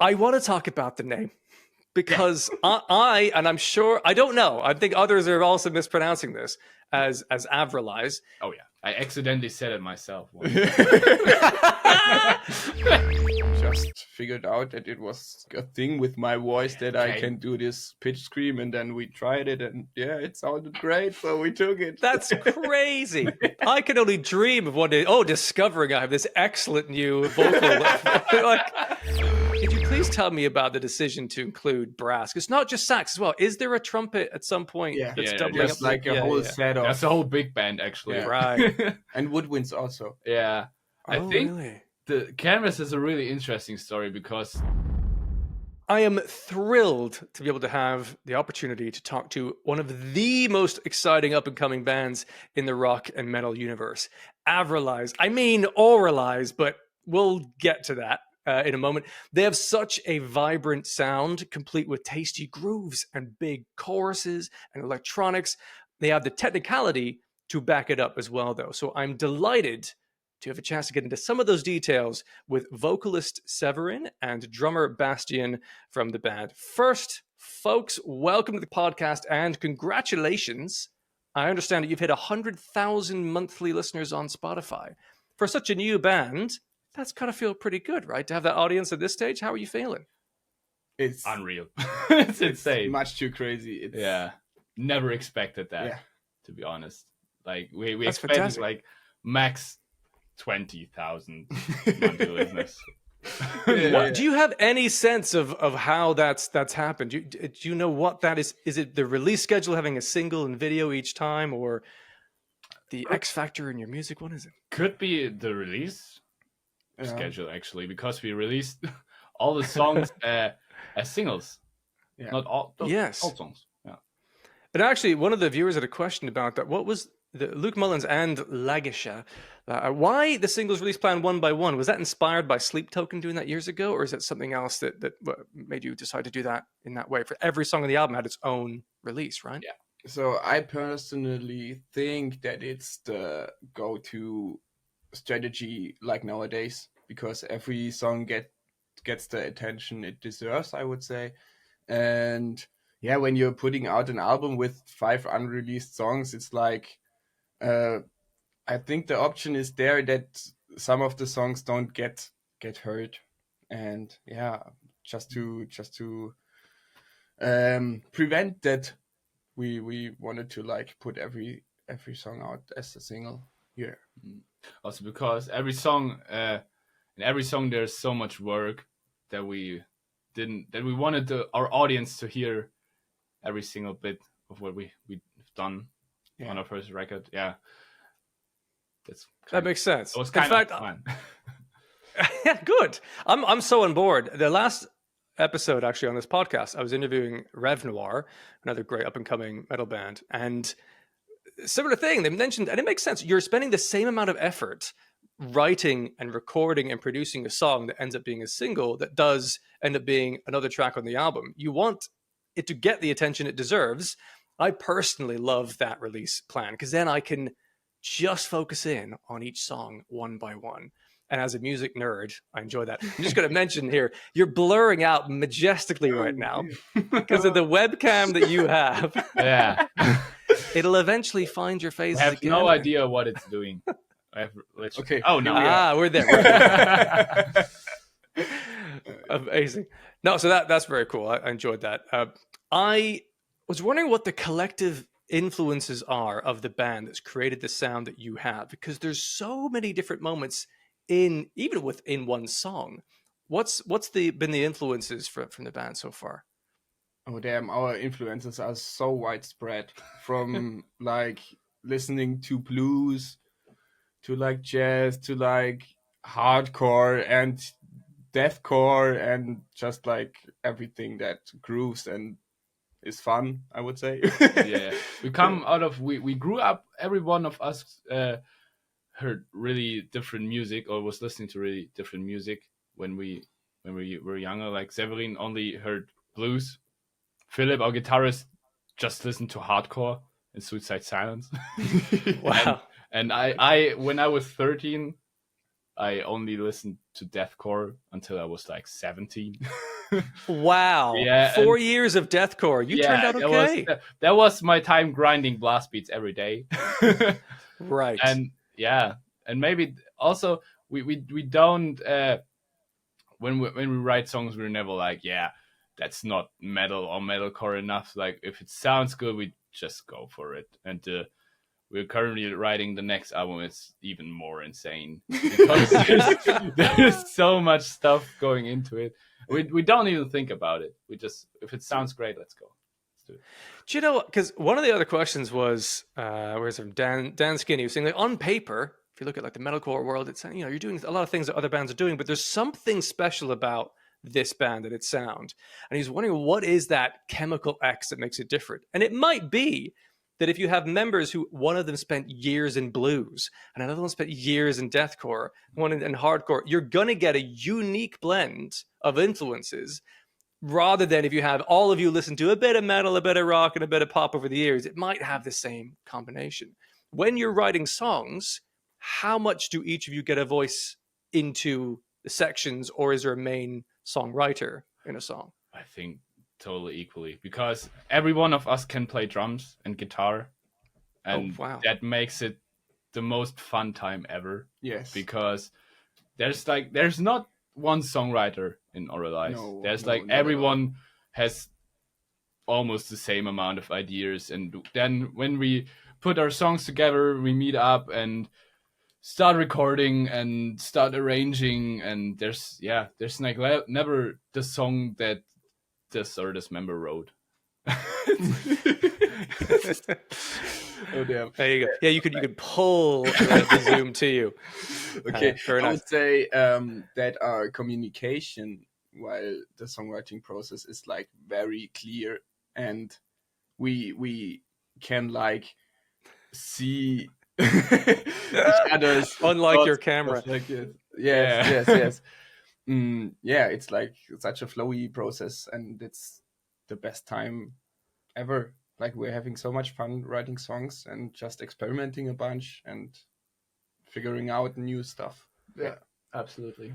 I want to talk about the name because I and I'm sure I don't know. I think others are also mispronouncing this as AVRALIZE. Oh yeah, I accidentally said it myself once. Just figured out that it was a thing with my voice that I can do this pitch scream, and then we tried it, and yeah, it sounded great, so we took it. That's crazy. I can only dream of one day. Oh, discovering I have this excellent new vocal. Could you please tell me about the decision to include brass? It's not just sax as well. Is there a trumpet at some point? Yeah, that's doubling just like a whole set of. That's a whole big band, actually. Yeah. Right. And woodwinds also. Yeah, I think really? the Canvas is a really interesting story because I am thrilled to be able to have the opportunity to talk to one of the most exciting up-and-coming bands in the rock and metal universe. AVRALIZE. I mean AVRALIZE, but we'll get to that in a moment. They have such a vibrant sound, complete with tasty grooves and big choruses and electronics. They have the technicality to back it up as well, though. So I'm delighted to have a chance to get into some of those details with vocalist Severin and drummer Bastian from the band. First, folks, welcome to the podcast and congratulations. I understand that you've hit 100,000 monthly listeners on Spotify. For such a new band, that's got to feel pretty good, right? To have that audience at this stage. How are you feeling? It's unreal. It's insane. Much too crazy. Yeah, never expected that. Yeah. To be honest, like we That's expected fantastic. like max 20,000 monthly listeners. Do you have any sense of how that's happened? Do you know what that is? Is it the release schedule having a single and video each time, or the X factor in your music? What is it? Could be the release schedule, actually, because we released all the songs as singles. Yeah. Not all. Yes. All songs. Yeah. And actually, one of the viewers had a question about that. What was Luke Mullins and Lagisha? Why the singles release plan one by one? Was that inspired by Sleep Token doing that years ago, or is it something else that made you decide to do that in that way? For every song on the album had its own release, right? Yeah. So I personally think that it's the go-to strategy like nowadays, because every song gets the attention it deserves, I would say. And yeah, when you're putting out an album with 5 unreleased songs, it's like I think the option is there that some of the songs don't get heard, and yeah, just to prevent that, we wanted to like put every song out as a single here. Also because every song, in every song there's so much work that we wanted our audience to hear every single bit of what we've done on our first record. Yeah. That makes sense. It was kind of fun. Yeah, good. I'm so on board. The last episode actually on this podcast, I was interviewing Rev Noir, another great up and coming metal band, and similar thing. They mentioned, and it makes sense. You're spending the same amount of effort writing and recording and producing a song that ends up being a single that does end up being another track on the album. You want it to get the attention it deserves. I personally love that release plan because then I can just focus in on each song one by one. And as a music nerd, I enjoy that. I'm just going to mention here, you're blurring out majestically right now because of the webcam that you have. Yeah. It'll eventually find your face. I have again. no idea what it's doing. Okay. Oh, no. We're there. Amazing. No, so that's very cool. I enjoyed that. I was wondering what the collective influences are of the band that's created the sound that you have, because there's so many different moments even within one song. What's been the influences from the band so far? Oh damn, our influences are so widespread, from like listening to blues to like jazz to like hardcore and deathcore and just like everything that grooves and is fun, I would say. Yeah, we come out of we grew up. Every one of us heard really different music, or was listening to really different music when we were younger. Like Severin only heard blues. Philip, our guitarist, just listened to hardcore and Suicide Silence. Wow. And I when I was 13, I only listened to deathcore until I was like 17. Wow. Yeah, 4 years of deathcore. You turned out okay. That was my time grinding blast beats every day. Right. And yeah, and maybe also we don't when we write songs, we're never like, yeah, that's not metal or metalcore enough. Like if it sounds good, we just go for it. And we're currently writing the next album. It's even more insane because there's so much stuff going into it. We don't even think about it. We just, if it sounds great, let's go. Let's do it. Do you know, because one of the other questions was, where's it from? Dan Skinny was saying, like, on paper, if you look at like the metalcore world, it's, you know, you're doing a lot of things that other bands are doing, but there's something special about this band and its sound. And he's wondering, what is that chemical X that makes it different? And it might be that if you have members who, one of them spent years in blues and another one spent years in deathcore, one in hardcore, you're going to get a unique blend of influences, rather than if you have all of you listen to a bit of metal, a bit of rock, and a bit of pop over the years. It might have the same combination. When you're writing songs, how much do each of you get a voice into the sections, or is there a main songwriter in a song? I think totally equally, because every one of us can play drums and guitar, and that makes it the most fun time ever. Yes, because there's not one songwriter in AVRALIZE. There's everyone has almost the same amount of ideas, and then when we put our songs together, we meet up and start recording and start arranging, and there's like never the song that this or this member wrote. Oh damn! There you go. Yeah, you could pull the Zoom to you. Okay, very nice. I would say that our communication while the songwriting process is like very clear, and we can like see each other's unlike your camera. Like it. Yes. Yeah, it's like such a flowy process, and it's the best time ever. Like we're having so much fun writing songs and just experimenting a bunch and figuring out new stuff. Yeah, absolutely.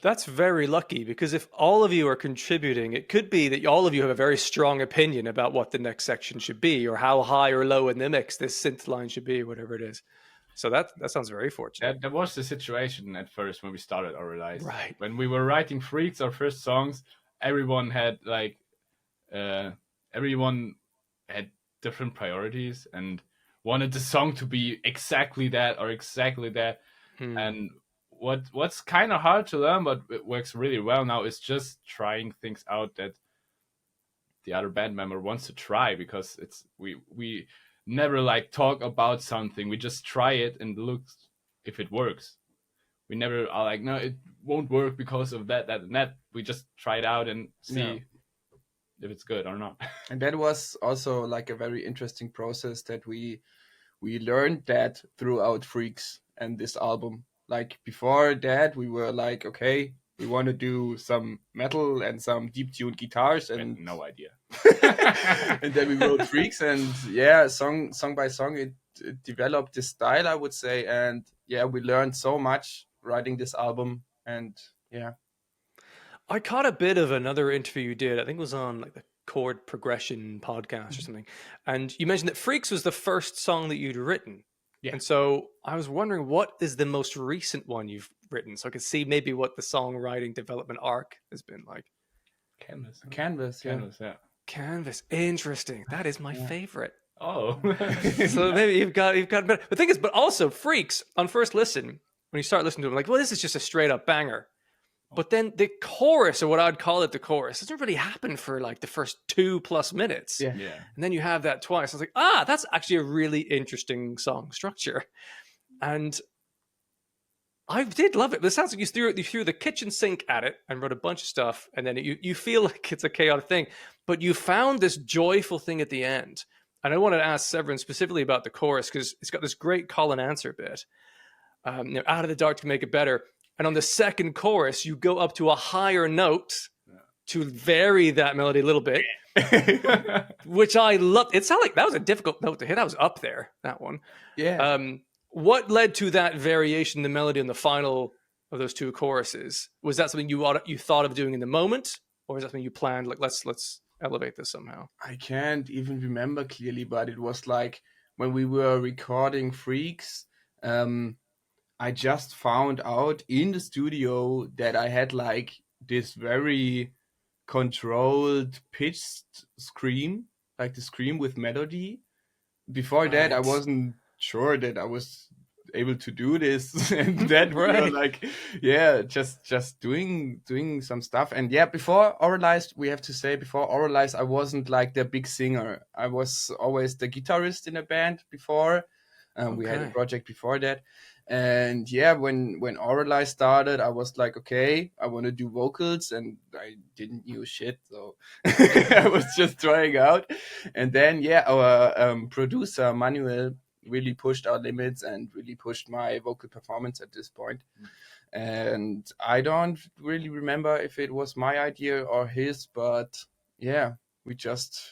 That's very lucky, because if all of you are contributing, it could be that all of you have a very strong opinion about what the next section should be, or how high or low in the mix this synth line should be, whatever it is. So that sounds very fortunate. That was the situation at first when we started AVRALIZE. Right. When we were writing Freaks, our first songs, everyone had different priorities and wanted the song to be exactly that or exactly that. And what's kind of hard to learn, but it works really well now, is just trying things out that the other band member wants to try, because it's we never like talk about something. We just try it and look if it works. We never are like, no, it won't work because of that and that. We just try it out and see if it's good or not. And that was also like a very interesting process that we learned that throughout Freaks and this album. Like before that, we were like, okay, we want to do some metal and some deep tuned guitars, and no idea. And then we wrote Freaks, and yeah, song by song, it developed this style, I would say. And yeah, we learned so much writing this album, and yeah. I caught a bit of another interview you did. I think it was on like the Chord Progression podcast or something. And you mentioned that Freaks was the first song that you'd written. Yeah. And so I was wondering, what is the most recent one you've written? So I could see maybe what the songwriting development arc has been like. Canvas, yeah. Canvas. Interesting. That is my favorite. Oh. So maybe you've got better. The thing is, but also Freaks, on first listen, when you start listening to them, like, well, this is just a straight up banger. But then the chorus, or what I'd call it the chorus, doesn't really happen for like the first 2+ minutes. Yeah. And then you have that twice. I was like, that's actually a really interesting song structure. And I did love it. It sounds like you threw the kitchen sink at it and wrote a bunch of stuff. And then you feel like it's a chaotic thing. But you found this joyful thing at the end. And I wanted to ask Severin specifically about the chorus, because it's got this great call and answer bit. Out of the dark to make it better. And on the second chorus, you go up to a higher note to vary that melody a little bit, which I loved. It sounded like that was a difficult note to hit. I was up there, that one. Yeah. What led to that variation in the melody in the final of those two choruses? Was that something you thought of doing in the moment? or is that something you planned? Like, let's elevate this somehow. I can't even remember clearly, but it was like when we were recording Freaks. I just found out in the studio that I had like this very controlled pitched scream, like the scream with melody. Before that, I Right. wasn't sure that I was able to do this, and then we were Right. like, yeah, just doing some stuff. And yeah, before Oralized, we have to say before Oralized, I wasn't like the big singer. I was always the guitarist in a band before. We had a Okay. project before that, and yeah, when Oralized started, I was like, okay, I want to do vocals, and I didn't knew shit, so I was just trying out. And then yeah, our producer Manuel really pushed our limits and really pushed my vocal performance at this point. And I don't really remember if it was my idea or his, but yeah, we just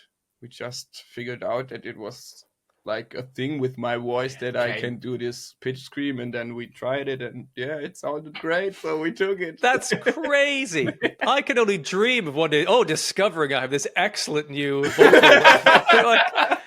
figured out that it was like a thing with my voice that I Okay. can do this pitch scream, and then we tried it, and yeah, it sounded great, so we took it. That's crazy. I can only dream of one day. Oh, discovering I have this excellent new vocal. Like,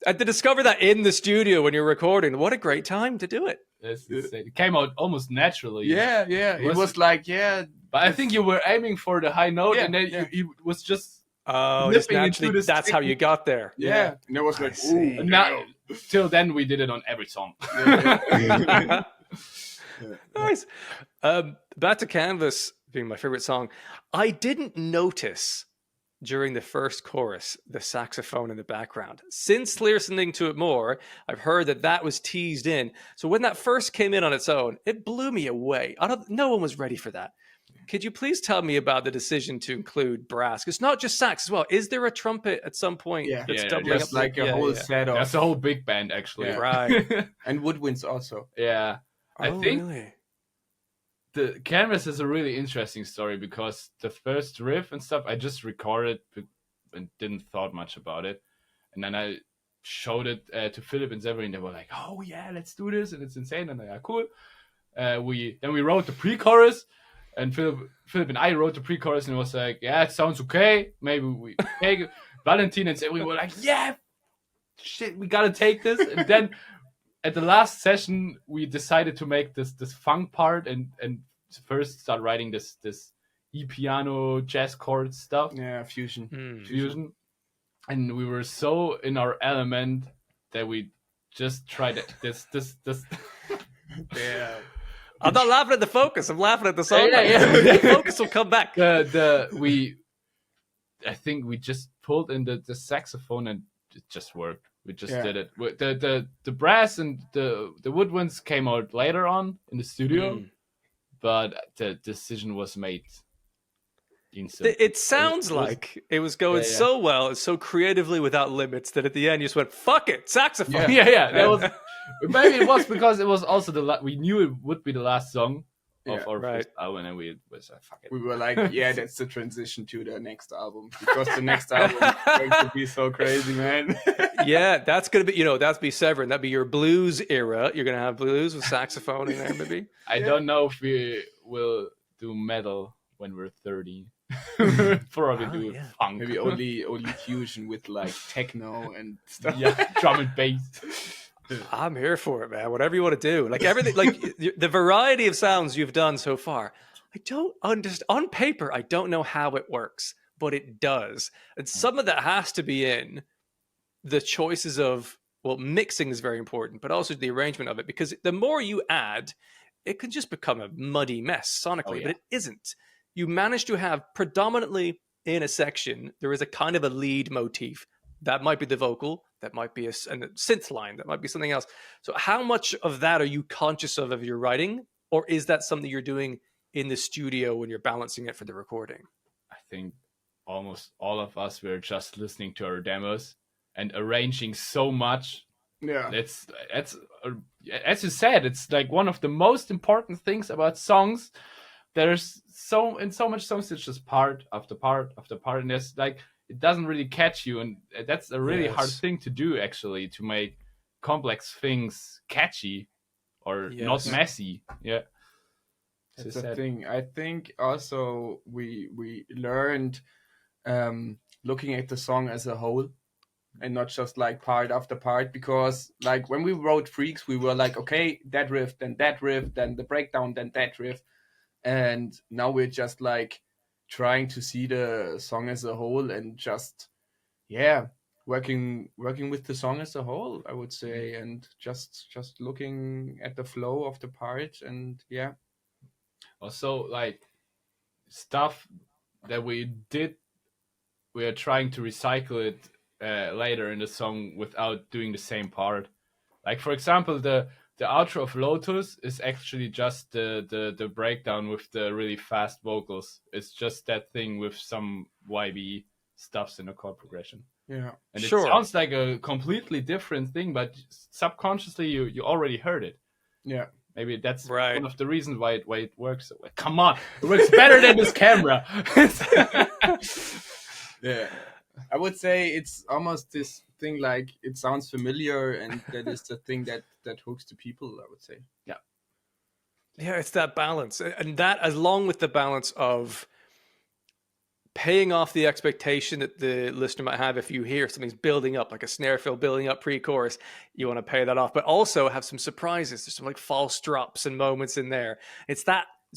and to discover that in the studio when you're recording, what a great time to do it. That's insane. It came out almost naturally. Yeah, it was like, yeah, But I think you were aiming for the high note, Yeah, and then yeah. you was just Oh, just nipping into naturally, this that's how thing. you got there. yeah, and it was I like, see. ooh, Now, till then, we did it on every song. Nice. Back to Canvas being my favorite song. I didn't notice during the first chorus the saxophone in the background. Since listening to it more, I've heard that was teased in. So when that first came in on its own, it blew me away. No one was ready for that. Could you please tell me about the decision to include brass? It's not just sax as well. Is there a trumpet at some point Yeah. that's Yeah, doubling just up? like a whole set of That's a whole big band, actually. Yeah. Right. and woodwinds also. Yeah. I Oh, think really? the Canvas is a really interesting story because the first riff and stuff I just recorded and didn't thought much about it, and then I showed it to Philip and Severin. They were like, "Oh yeah, let's do this," and it's insane. And yeah, cool. We wrote the pre-chorus, and Philip and I wrote the pre-chorus, and it was like, "Yeah, it sounds okay. Maybe we take it." Valentin and Severin were like, "Yeah, shit, we gotta take this." And then at the last session, we decided to make this funk part and first start writing this e-piano jazz chord stuff. Yeah, fusion. Fusion. And we were so in our element that we just tried it. This. Yeah. I'm not laughing at the focus. I'm laughing at the song. Yeah. The focus will come back. I think we just pulled in the saxophone and it just worked. We just did it. The brass and the woodwinds came out later on in the studio, but the decision was made instantly. It sounds like it was going so well, and so creatively without limits that at the end you just went, "Fuck it, saxophone." Yeah. That was maybe it was because it was also we knew it would be the last song of our first album, and we was like, "Fuck it." We were like, yeah, that's the transition to the next album, because the next album is going to be so crazy, man. Yeah, that's gonna be that'd be Severin. That'd be your blues era. You're gonna have blues with saxophone in there, maybe. I don't know if we will do metal when we're 30. Probably do funk. Maybe only fusion with like techno and stuff. Yeah, drum and bass. I'm here for it, man. Whatever you want to do, like everything, like the variety of sounds you've done so far. I don't understand. On paper, I don't know how it works, but it does, and some of that has to be in the choices of mixing is very important, but also the arrangement of it, because the more you add, it can just become a muddy mess sonically, but it isn't. You manage to have predominantly in a section, there is a kind of a lead motif. That might be the vocal, that might be a synth line, that might be something else. So how much of that are you conscious of your writing? Or is that something you're doing in the studio when you're balancing it for the recording? I think almost all of us were just listening to our demos and arranging so much. Yeah. That's as you said, it's like one of the most important things about songs. There's so much songs, it's just part after part after part, and there's like it doesn't really catch you, and that's a really hard thing to do, actually, to make complex things catchy or not messy. Yeah. That's the thing. I think also we learned looking at the song as a whole and not just like part after part, because like when we wrote Freaks, we were like, okay, that riff, then the breakdown, then that riff. And now we're just like trying to see the song as a whole and just, yeah, working with the song as a whole, I would say, and just looking at the flow of the part, and yeah. Also, like stuff that we did, we are trying to recycle it later in the song without doing the same part. Like for example, the outro of Lotus is actually just the breakdown with the really fast vocals. It's just that thing with some YB stuffs in the chord progression. Yeah. And Sure. it sounds like a completely different thing, but subconsciously you already heard it. Yeah. Maybe that's Right. one of the reasons why it works so well. Come on, it works better than this camera. Yeah. I would say it's almost this thing like it sounds familiar, and that is the thing that hooks to people, I would say. Yeah. Yeah, it's that balance. And that, along with the balance of paying off the expectation that the listener might have if you hear something's building up, like a snare fill building up pre-chorus, you want to pay that off, but also have some surprises. There's some like false drops and moments in there. It's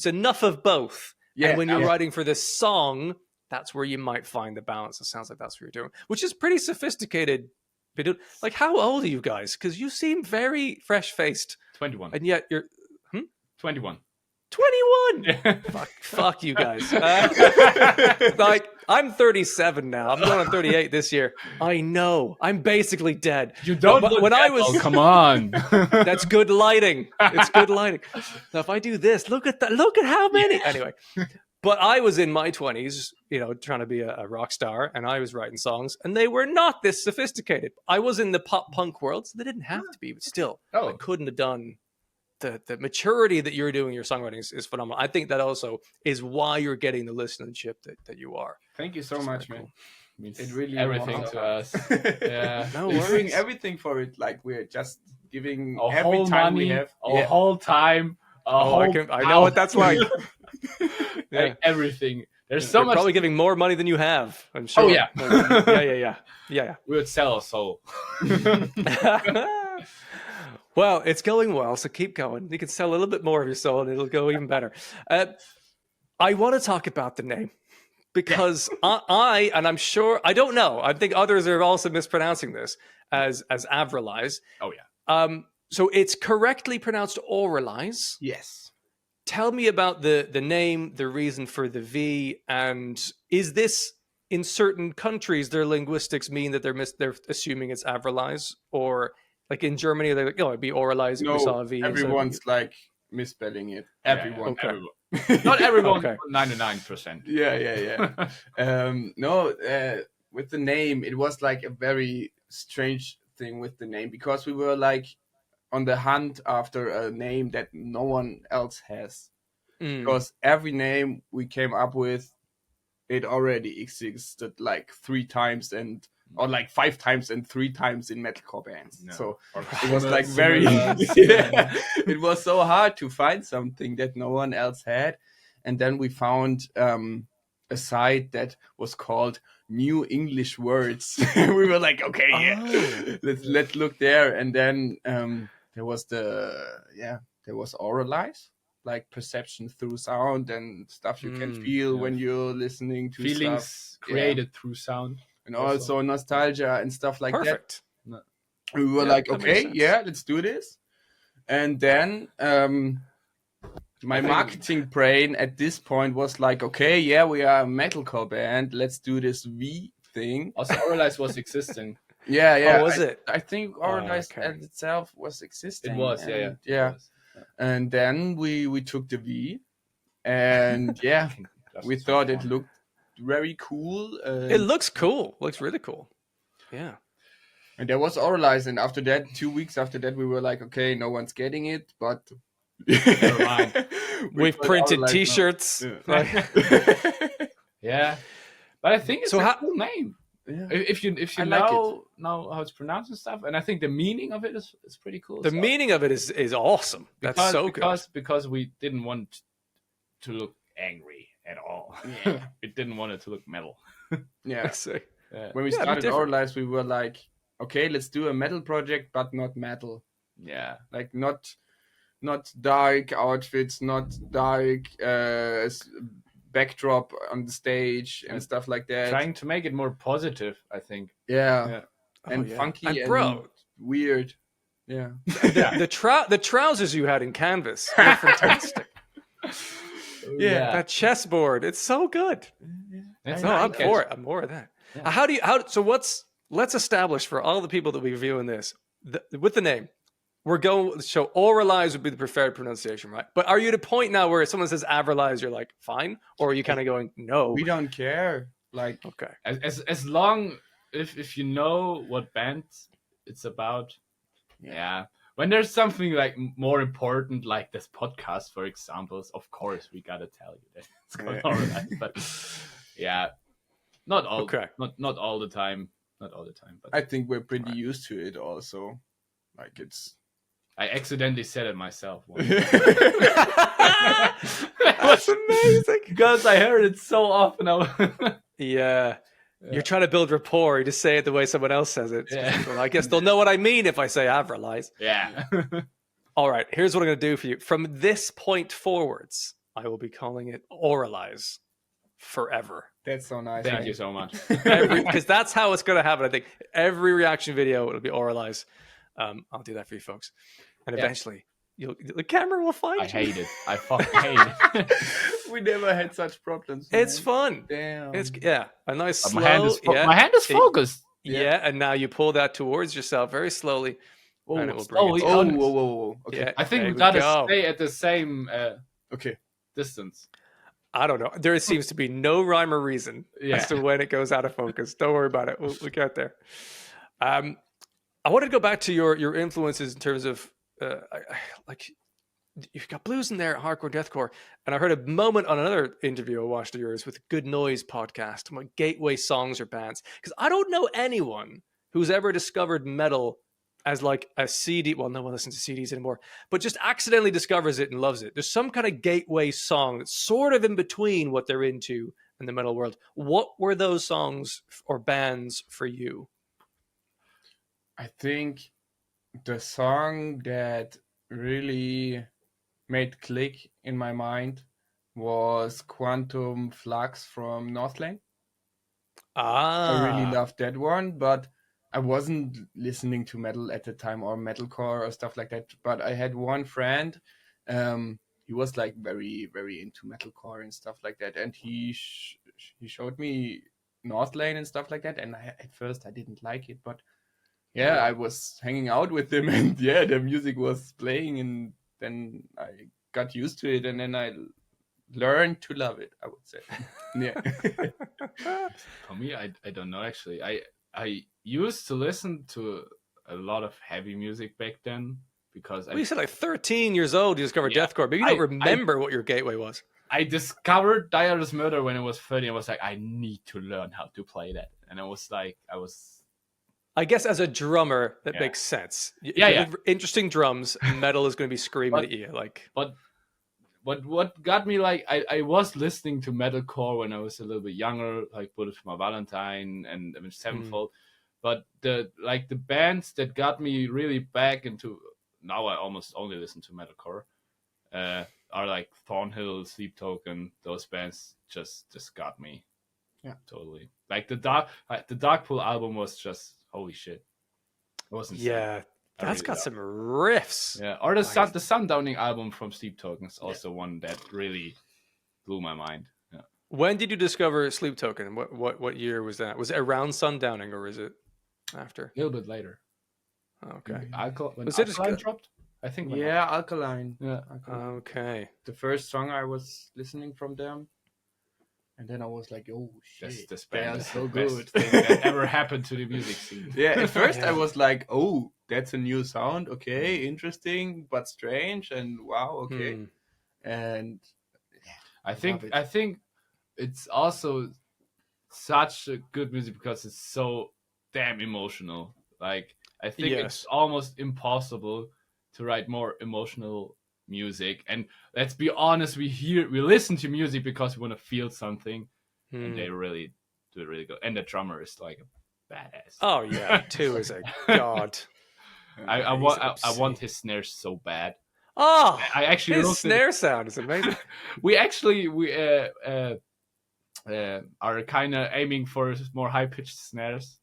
enough of both. Yeah. And when you're writing for this song, that's where you might find the balance. It sounds like that's what you're doing, which is pretty sophisticated. Like, how old are you guys? Because you seem very fresh-faced. 21. And yet you're... 21. 21. Fuck you guys. Like, I'm 37 now. I'm going on 38 this year. I know. I'm basically dead. You don't But look when that I was old. Come on. That's good lighting. It's good lighting. So if I do this, look at that. Look at how many. Anyway, but I was in my 20s, trying to be a rock star, and I was writing songs, and they were not this sophisticated. I was in the pop punk world, so they didn't have to be, but still, I couldn't have done the maturity that you're doing your songwriting is phenomenal. I think that also is why you're getting the listenership that you are. Thank you so much, man. Means it really everything means to us. Yeah. No we're worries. doing everything for it. Like, we're just giving Our every whole time money, we have. our whole time, I know what that's like. Like everything. There's so You're much. probably giving more money than you have, I'm sure. Oh yeah. Yeah. We would sell our soul. Well, it's going well, so keep going. You can sell a little bit more of your soul, and it'll go even better. I want to talk about the name because and I'm sure, I don't know, I think others are also mispronouncing this as AVRALIZE. Oh yeah. So it's correctly pronounced AVRALIZE. Yes. Tell me about the name, the reason for the V, and is this in certain countries their linguistics mean that they're assuming it's AVRALIZE, or like in Germany they're like, it'd be oralize. No, we saw a V. everyone's like misspelling it. Everyone. Okay. Everyone. Not everyone. Okay. 99%. Yeah. No, with the name, it was like a very strange thing with the name, because we were like on the hunt after a name that no one else has. Because every name we came up with, it already existed like 3 times or like 5 times and 3 times in metalcore bands. No. So it was like very, it was so hard to find something that no one else had. And then we found a site that was called New English Words. We were like, okay, let's look there. And then there was AVRALIZE, like perception through sound and stuff you can feel when you're listening to feelings stuff created through sound. And also nostalgia and stuff like Perfect. that. We were like, okay, let's do this. And then my marketing brain at this point was like, okay, we are a metalcore band. Let's do this V thing. Also, AVRALIZE was existing. Yeah. Oh, was it? I think AVRALIZE at itself was existing. It was, and, yeah. And then we took the V, and we thought it looked very cool. It looks cool. Looks really cool. Yeah. And there was AVRALIZE, and after that, 2 weeks after that, we were like, okay, no one's getting it, but never mind. We've printed AVRALIZE T-shirts. Yeah, but I think it's a cool name. Yeah. If you like know how it's pronounced and stuff, and I think the meaning of it is pretty cool. The meaning of it is awesome. That's so good. Because we didn't want to look angry at all. Yeah. We didn't want it to look metal. I Yeah. see. When we Yeah, a bit started different. AVRALIZE, we were like, okay, let's do a metal project, but not metal. Yeah. Like not dark outfits, not dark backdrop on the stage and stuff like that. Trying to make it more positive, I think. Yeah. Yeah. And yeah. funky And and bro, weird. Yeah. the trousers you had in Canvas were fantastic. Yeah. That chessboard, it's so good. It's No, nice. I'm for it. I'm more of that. Yeah. Let's establish for all the people that we viewing this with the name. We're going so AVRALIZE would be the preferred pronunciation, right? But are you at a point now where someone says AVRALIZE, you're like, fine? Or are you kind of going, no? We don't care. Like, Okay. As long if you know what band it's about, yeah. When there's something like more important, like this podcast, for example, of course we gotta tell you that it's called AVRALIZE. But yeah, not all. Okay. Not all the time. Not all the time. But I think we're pretty used to it also. Like it's. I accidentally said it myself once. That's amazing. Because I heard it so often. Yeah. You're trying to build rapport. You just say it the way someone else says it. Yeah. Well, I guess they'll know what I mean if I say AVRALIZE. Yeah. All right. Here's what I'm going to do for you. From this point forwards, I will be calling it AVRALIZE forever. That's so nice. Thank you so much. Because that's how it's going to happen. I think every reaction video it'll be AVRALIZE. I'll do that for you folks, and eventually the camera will find I you. hate it. I fucking hate it. We never had such problems. It's man. fun. Damn. It's a nice slow. My hand is focused. Yeah, and now you pull that towards yourself very slowly, and it will bring slowly. it. Oh, down. whoa. Okay. Yeah, I think there we gotta go. stay at the same Okay. distance. I don't know. There seems to be no rhyme or reason as to when it goes out of focus. Don't worry about it. We'll get there. I wanted to go back to your influences in terms of like you've got blues in there, hardcore, deathcore, and I heard a moment on another interview I watched of yours with Good Noise podcast about gateway songs or bands, because I don't know anyone who's ever discovered metal as like a CD. Well, no one listens to CDs anymore, but just accidentally discovers it and loves it. There's some kind of gateway song that's sort of in between what they're into in the metal world. What were those songs or bands for you? I think the song that really made click in my mind was Quantum Flux from Northlane. I really loved that one, but I wasn't listening to metal at the time or metalcore or stuff like that. But I had one friend, he was like very, very into metalcore and stuff like that, and he showed me Northlane and stuff like that. And at first I didn't like it, but yeah, I was hanging out with him, and yeah, the music was playing, and then I got used to it, and then I learned to love it, I would say. Yeah. For me, I don't know actually. I used to listen to a lot of heavy music back then because You said like 13 years old you discovered deathcore, but you don't remember what your gateway was. I discovered Diarist Murder when I was 30. I was like, I need to learn how to play that, and I guess as a drummer, that makes sense. Yeah. Interesting drums, metal is going to be screaming at you. Like, but what got me like I was listening to metalcore when I was a little bit younger, like Bullet for My Valentine and Sevenfold. But the bands that got me really back into, now I almost only listen to metalcore, are like Thornhill, Sleep Token. Those bands just got me. Yeah, totally. Like the Darkpool album was just holy shit. It wasn't. Yeah, that's got some riffs. Yeah, or the Sundowning album from Sleep Token is also one that really blew my mind. Yeah. When did you discover Sleep Token? What year was that? Was it around Sundowning or is it after? A little bit later. Okay. When Alkaline dropped? I think. Yeah, Alkaline. Yeah. Okay. The first song I was listening from them. And then I was like, oh shit, this they band are is so the best good. thing that ever happened to the music scene. Yeah, at first I was like, oh, that's a new sound. Okay, interesting, but strange. And wow, okay. And I think it's also such a good music because it's so damn emotional. Like, I think it's almost impossible to write more emotional music. And let's be honest, we listen to music because we want to feel something, and they really do it really good. And the drummer is like a badass. Oh yeah, two is a god. I want his snares so bad. Oh, I actually his snare sound is amazing. we are kind of aiming for more high pitched snares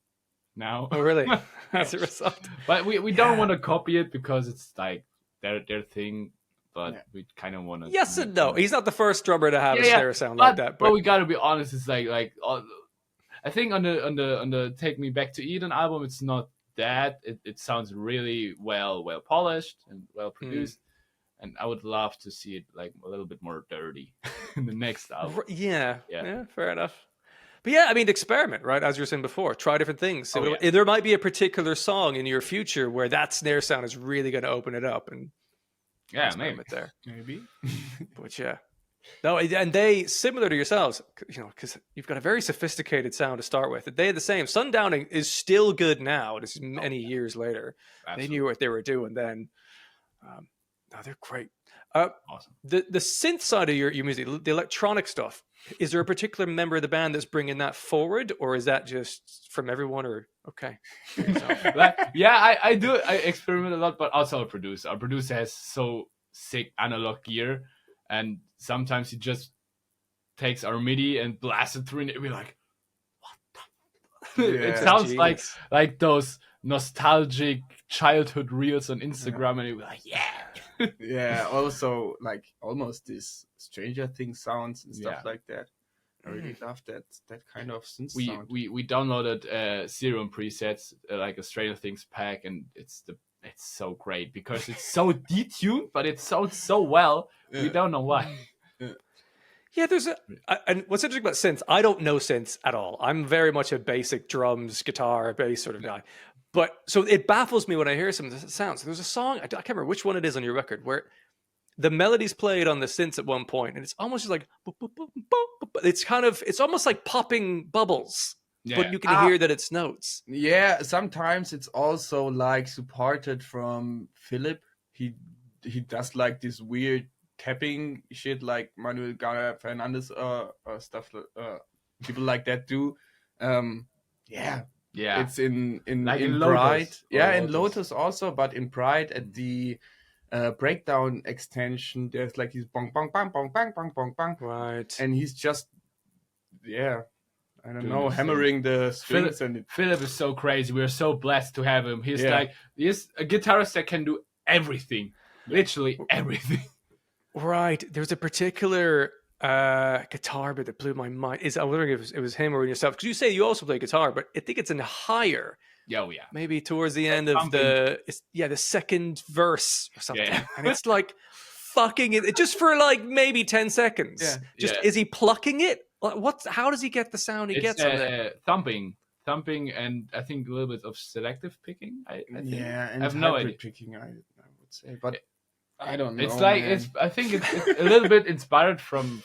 now. Oh really? As a result. But we don't want to copy it because it's like their thing. But we kind of want to. Yes and no. He's not the first drummer to have a snare sound like that. But we gotta be honest. It's like I think on the Take Me Back to Eden album, it's not that. It sounds really well polished and well produced. And I would love to see it like a little bit more dirty in the next album. Yeah, fair enough. But yeah, I mean, experiment, right? As you were saying before, try different things. There might be a particular song in your future where that snare sound is really going to open it up, and maybe there, maybe. But yeah, no, and they similar to yourselves, because you've got a very sophisticated sound to start with. They had the same. Sundowning is still good now. This is many years later. Absolutely. They knew what they were doing then. No, they're great. Awesome. The synth side of your music, the electronic stuff, is there a particular member of the band that's bringing that forward, or is that just from everyone? Or okay, I do. I experiment a lot, but also our producer. Our producer has so sick analog gear, and sometimes he just takes our MIDI and blasts it through, and we're like, "What the?" It sounds like those nostalgic childhood reels on Instagram, and we're like, "Yeah." Yeah, also like almost this Stranger Things sounds and stuff like that. I really love that kind of synth sound. We downloaded Serum presets, like a Stranger Things pack, and it's so great because it's so detuned, but it sounds so well. We don't know why. Yeah, and what's interesting about synths, I don't know synths at all. I'm very much a basic drums, guitar, bass sort of guy. But so it baffles me when I hear some of the sounds. There's a song, I can't remember which one it is on your record, where the melody's played on the synths at one point, and it's almost just like, it's almost like popping bubbles, but you can hear that it's notes. Yeah, sometimes it's also like supported from Philip. He does like this weird tapping shit like Manuel Garza Fernandez or stuff, people like that do. Yeah, it's in Lotus, Pride. Yeah, in Lotus also, but in Pride at the breakdown extension, there's like this bong bong bong bong bang bong bong bang. Right. And he's just I don't know, hammering the strings. Philip is so crazy. We're so blessed to have him. He's a guitarist that can do everything, literally everything. Right. There's a particular guitar bit that blew my mind. I'm wondering if it was him or yourself, because you say you also play guitar, but I think it's in higher. Oh yeah. Maybe towards the end of the second verse or something. Yeah. And it's like fucking it just for like maybe 10 seconds. Yeah. Is he plucking it? How does he get the sound he gets from it? Thumping, and I think a little bit of selective picking. I think. Yeah, and I have no idea. Picking, I would say, but I don't know. It's like I think it's a little bit inspired from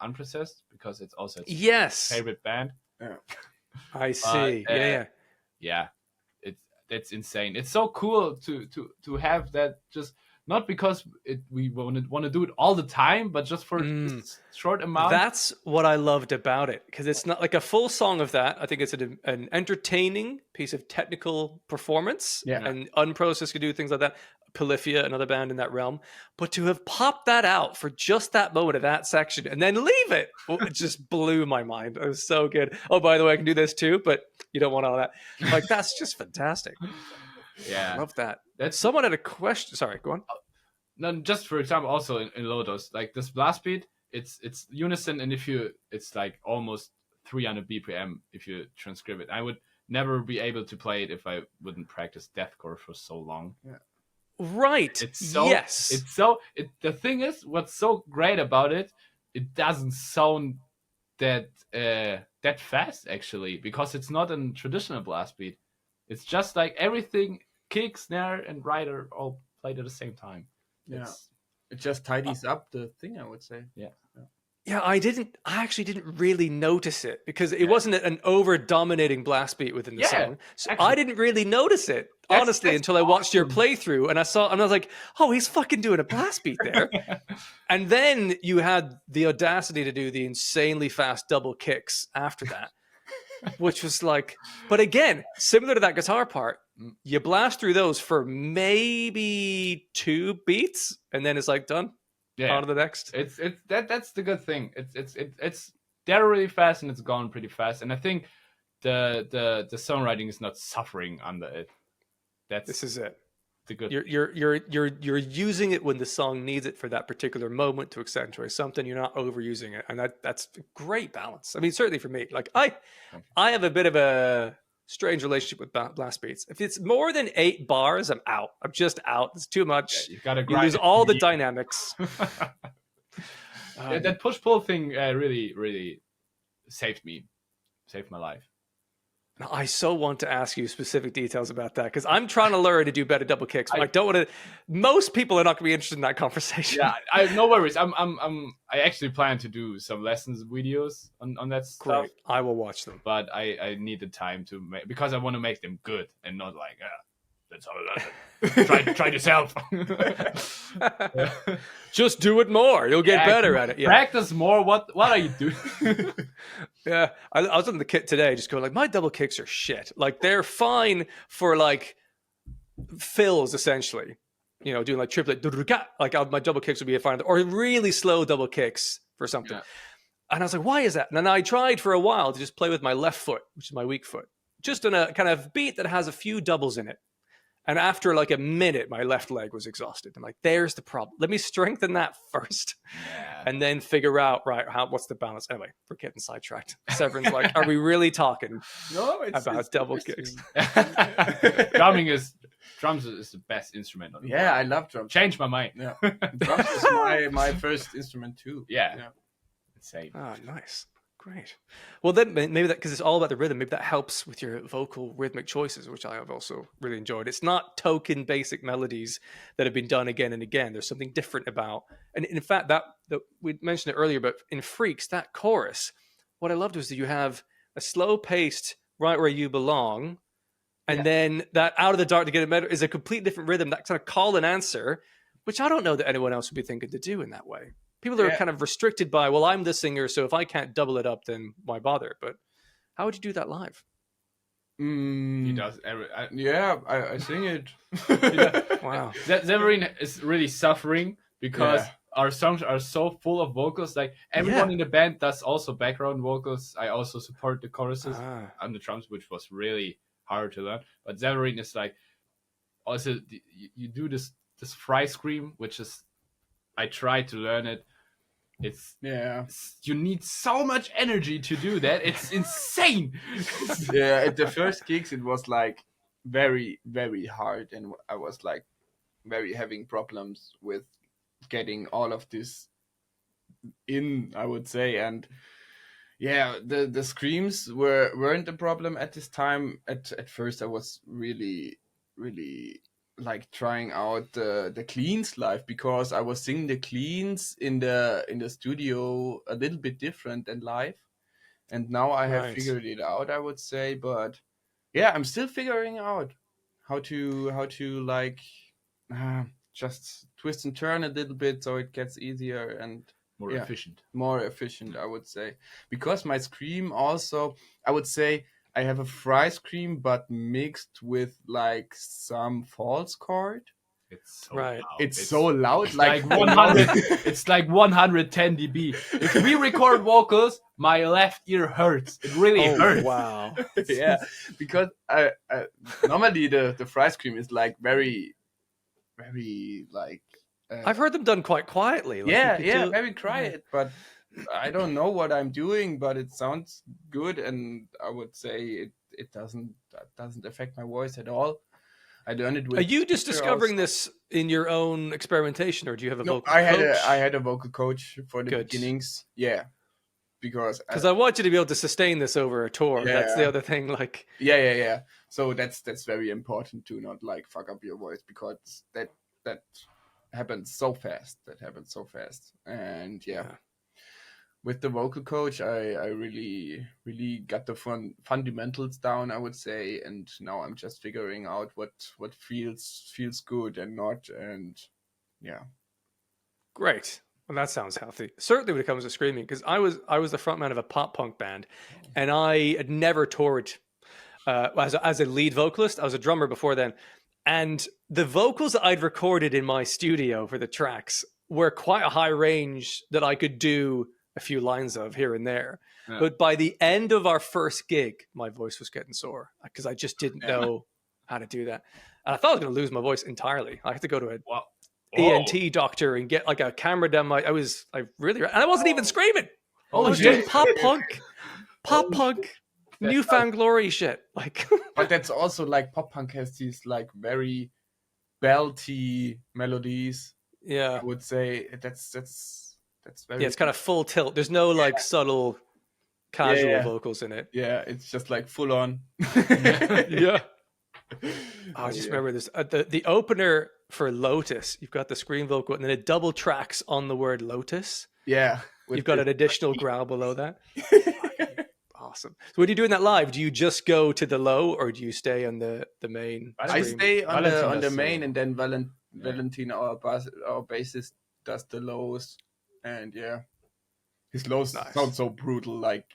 Unprocessed, because it's also its favorite band. Yeah. I see. Yeah. It's insane. It's so cool to have that, just not because we want to do it all the time, but just for this short amount. That's what I loved about it, because it's not like a full song of that. I think it's an entertaining piece of technical performance, and Unprocessed could do things like that. Polyphia, another band in that realm, but to have popped that out for just that moment of that section and then leave it, it just blew my mind. It was so good. Oh, by the way, I can do this too, but you don't want all that. Like, that's just fantastic. Yeah, I love that. Someone had a question. Sorry, go on. No, just for example, also in Lotus, like this blast beat, it's unison, and it's like almost 300 BPM if you transcribe it. I would never be able to play it if I wouldn't practice deathcore for so long. Yeah. Right. The thing is, what's so great about it, it doesn't sound that fast actually, because it's not a traditional blast beat. It's just like everything, kick, snare, and rider all played at the same time. Yeah. It just tidies up the thing, I would say. Yeah. Yeah, I actually didn't really notice it because it wasn't an over dominating blast beat within the Yeah, song. So actually. I didn't really notice it, That's honestly, until I watched your awesome. playthrough and I was like, oh, he's fucking doing a blast beat there. And then you had the audacity to do the insanely fast double kicks after that, which was like, but again, similar to that guitar part, you blast through those for maybe 2 beats and then it's like done. Yeah, On to the next. That's the good thing. It's they're really fast and it's gone pretty fast. And I think the songwriting is not suffering under it. This is it. The good. You're using it when the song needs it for that particular moment to accentuate something. You're not overusing it, and that's a great balance. I mean, certainly for me, like I have a bit of a strange relationship with blast beats. If it's more than 8 bars, I'm out. I'm just out. It's too much. Yeah, you lose all the dynamics. That push-pull thing really saved my life. I so want to ask you specific details about that because I'm trying to learn to do better double kicks. But I don't want to. Most people are not going to be interested in that conversation. Yeah, no worries. I actually plan to do some lessons videos on that stuff. Great. I will watch them. But I need the time to make, because I want to make them good and not like that's all I learned. Try yourself. Just do it more. You'll get better at it. Yeah. Practice more. What are you doing? Yeah, I was on the kit today, just going like, my double kicks are shit. Like they're fine for like fills essentially. You know, doing like triplet, like my double kicks would be fine, or really slow double kicks for something. Yeah. And I was like, why is that? And then I tried for a while to just play with my left foot, which is my weak foot, just on a kind of beat that has a few doubles in it. And after like a minute, my left leg was exhausted. I'm like, there's the problem. Let me strengthen that first and then figure out, what's the balance? Anyway, we're getting sidetracked. Severin's like, are we really talking about double kicks? Drums is the best instrument. I love drums. Change my mind. Yeah. Drums is my first instrument too. Yeah. Same. Oh, nice. Great. Well, then maybe that, because it's all about the rhythm, maybe that helps with your vocal rhythmic choices, which I have also really enjoyed. It's not token basic melodies that have been done again and again. There's something different about, and in fact, that we mentioned it earlier, but in Freaks, that chorus, what I loved was that you have a slow paced Right Where You Belong, and then that Out of the Dark to Get It Better is a complete different rhythm, that kind of call and answer, which I don't know that anyone else would be thinking to do in that way. People are kind of restricted by, well, I'm the singer, so if I can't double it up, then why bother? But how would you do that live? He does. I sing it. Wow. Severin is really suffering because our songs are so full of vocals. Like everyone in the band does also background vocals. I also support the choruses on the drums, which was really hard to learn. But Severin is like, also you do this fry scream, which is, I tried to learn it. You need so much energy to do that. It's insane. At the first gigs, it was like very, very hard, and I was like very having problems with getting all of this in, I would say. And the screams weren't a problem at this time. At first, I was really, really like trying out the cleans live, because I was singing the cleans in the studio a little bit different than live, and now I have figured it out, I would say. But I'm still figuring out how to like just twist and turn a little bit so it gets easier and more efficient, I would say, because my scream also, I would say, I have a fry scream, but mixed with like some false chord. It's so loud. It's so loud, like 100. It's like 110 dB. If we record vocals, my left ear hurts. It really hurts. Wow. Because I normally the fry scream is like very, very like. I've heard them done quite quietly. Like very quiet, but I don't know what I'm doing, but it sounds good, and I would say it doesn't affect my voice at all. I learned it with. Are you just discovering this in your own experimentation, or do you have a vocal coach? I had a vocal coach for the beginnings. Yeah, because I want you to be able to sustain this over a tour. That's the other thing. Like So that's very important to not like fuck up your voice, because that happens so fast. And with the vocal coach, I really got the fundamentals down, I would say, and now I'm just figuring out what feels good and not, and yeah. Great. Well, that sounds healthy. Certainly when it comes to screaming, because I was the frontman of a pop punk band, and I had never toured as a lead vocalist. I was a drummer before then, and the vocals that I'd recorded in my studio for the tracks were quite a high range that I could do a few lines of here and there. Yeah. But by the end of our first gig, my voice was getting sore because I just didn't know how to do that. And I thought I was going to lose my voice entirely. I had to go to a Wow. ENT doctor and get like a camera down my. I really, and I wasn't even screaming. I was shit. doing pop punk, newfound glory shit. Like, But that's also like pop punk has these like very belty melodies. yeah, I would say that's very, yeah, it's kind of full tilt. There's no like subtle, casual Yeah. vocals in it. yeah, it's just like full on. Yeah. I just Yeah. remember this. The opener for Lotus, you've got the scream vocal, and then it double tracks on the word Lotus. Yeah, You've got an additional growl below that. Awesome. So when you're doing that live, do you just go to the low, or do you stay on the main? I scream? stay on Valentin the does main, the- and then Valentin, our bassist, does the lows, and yeah, his lows Nice. sound so brutal, like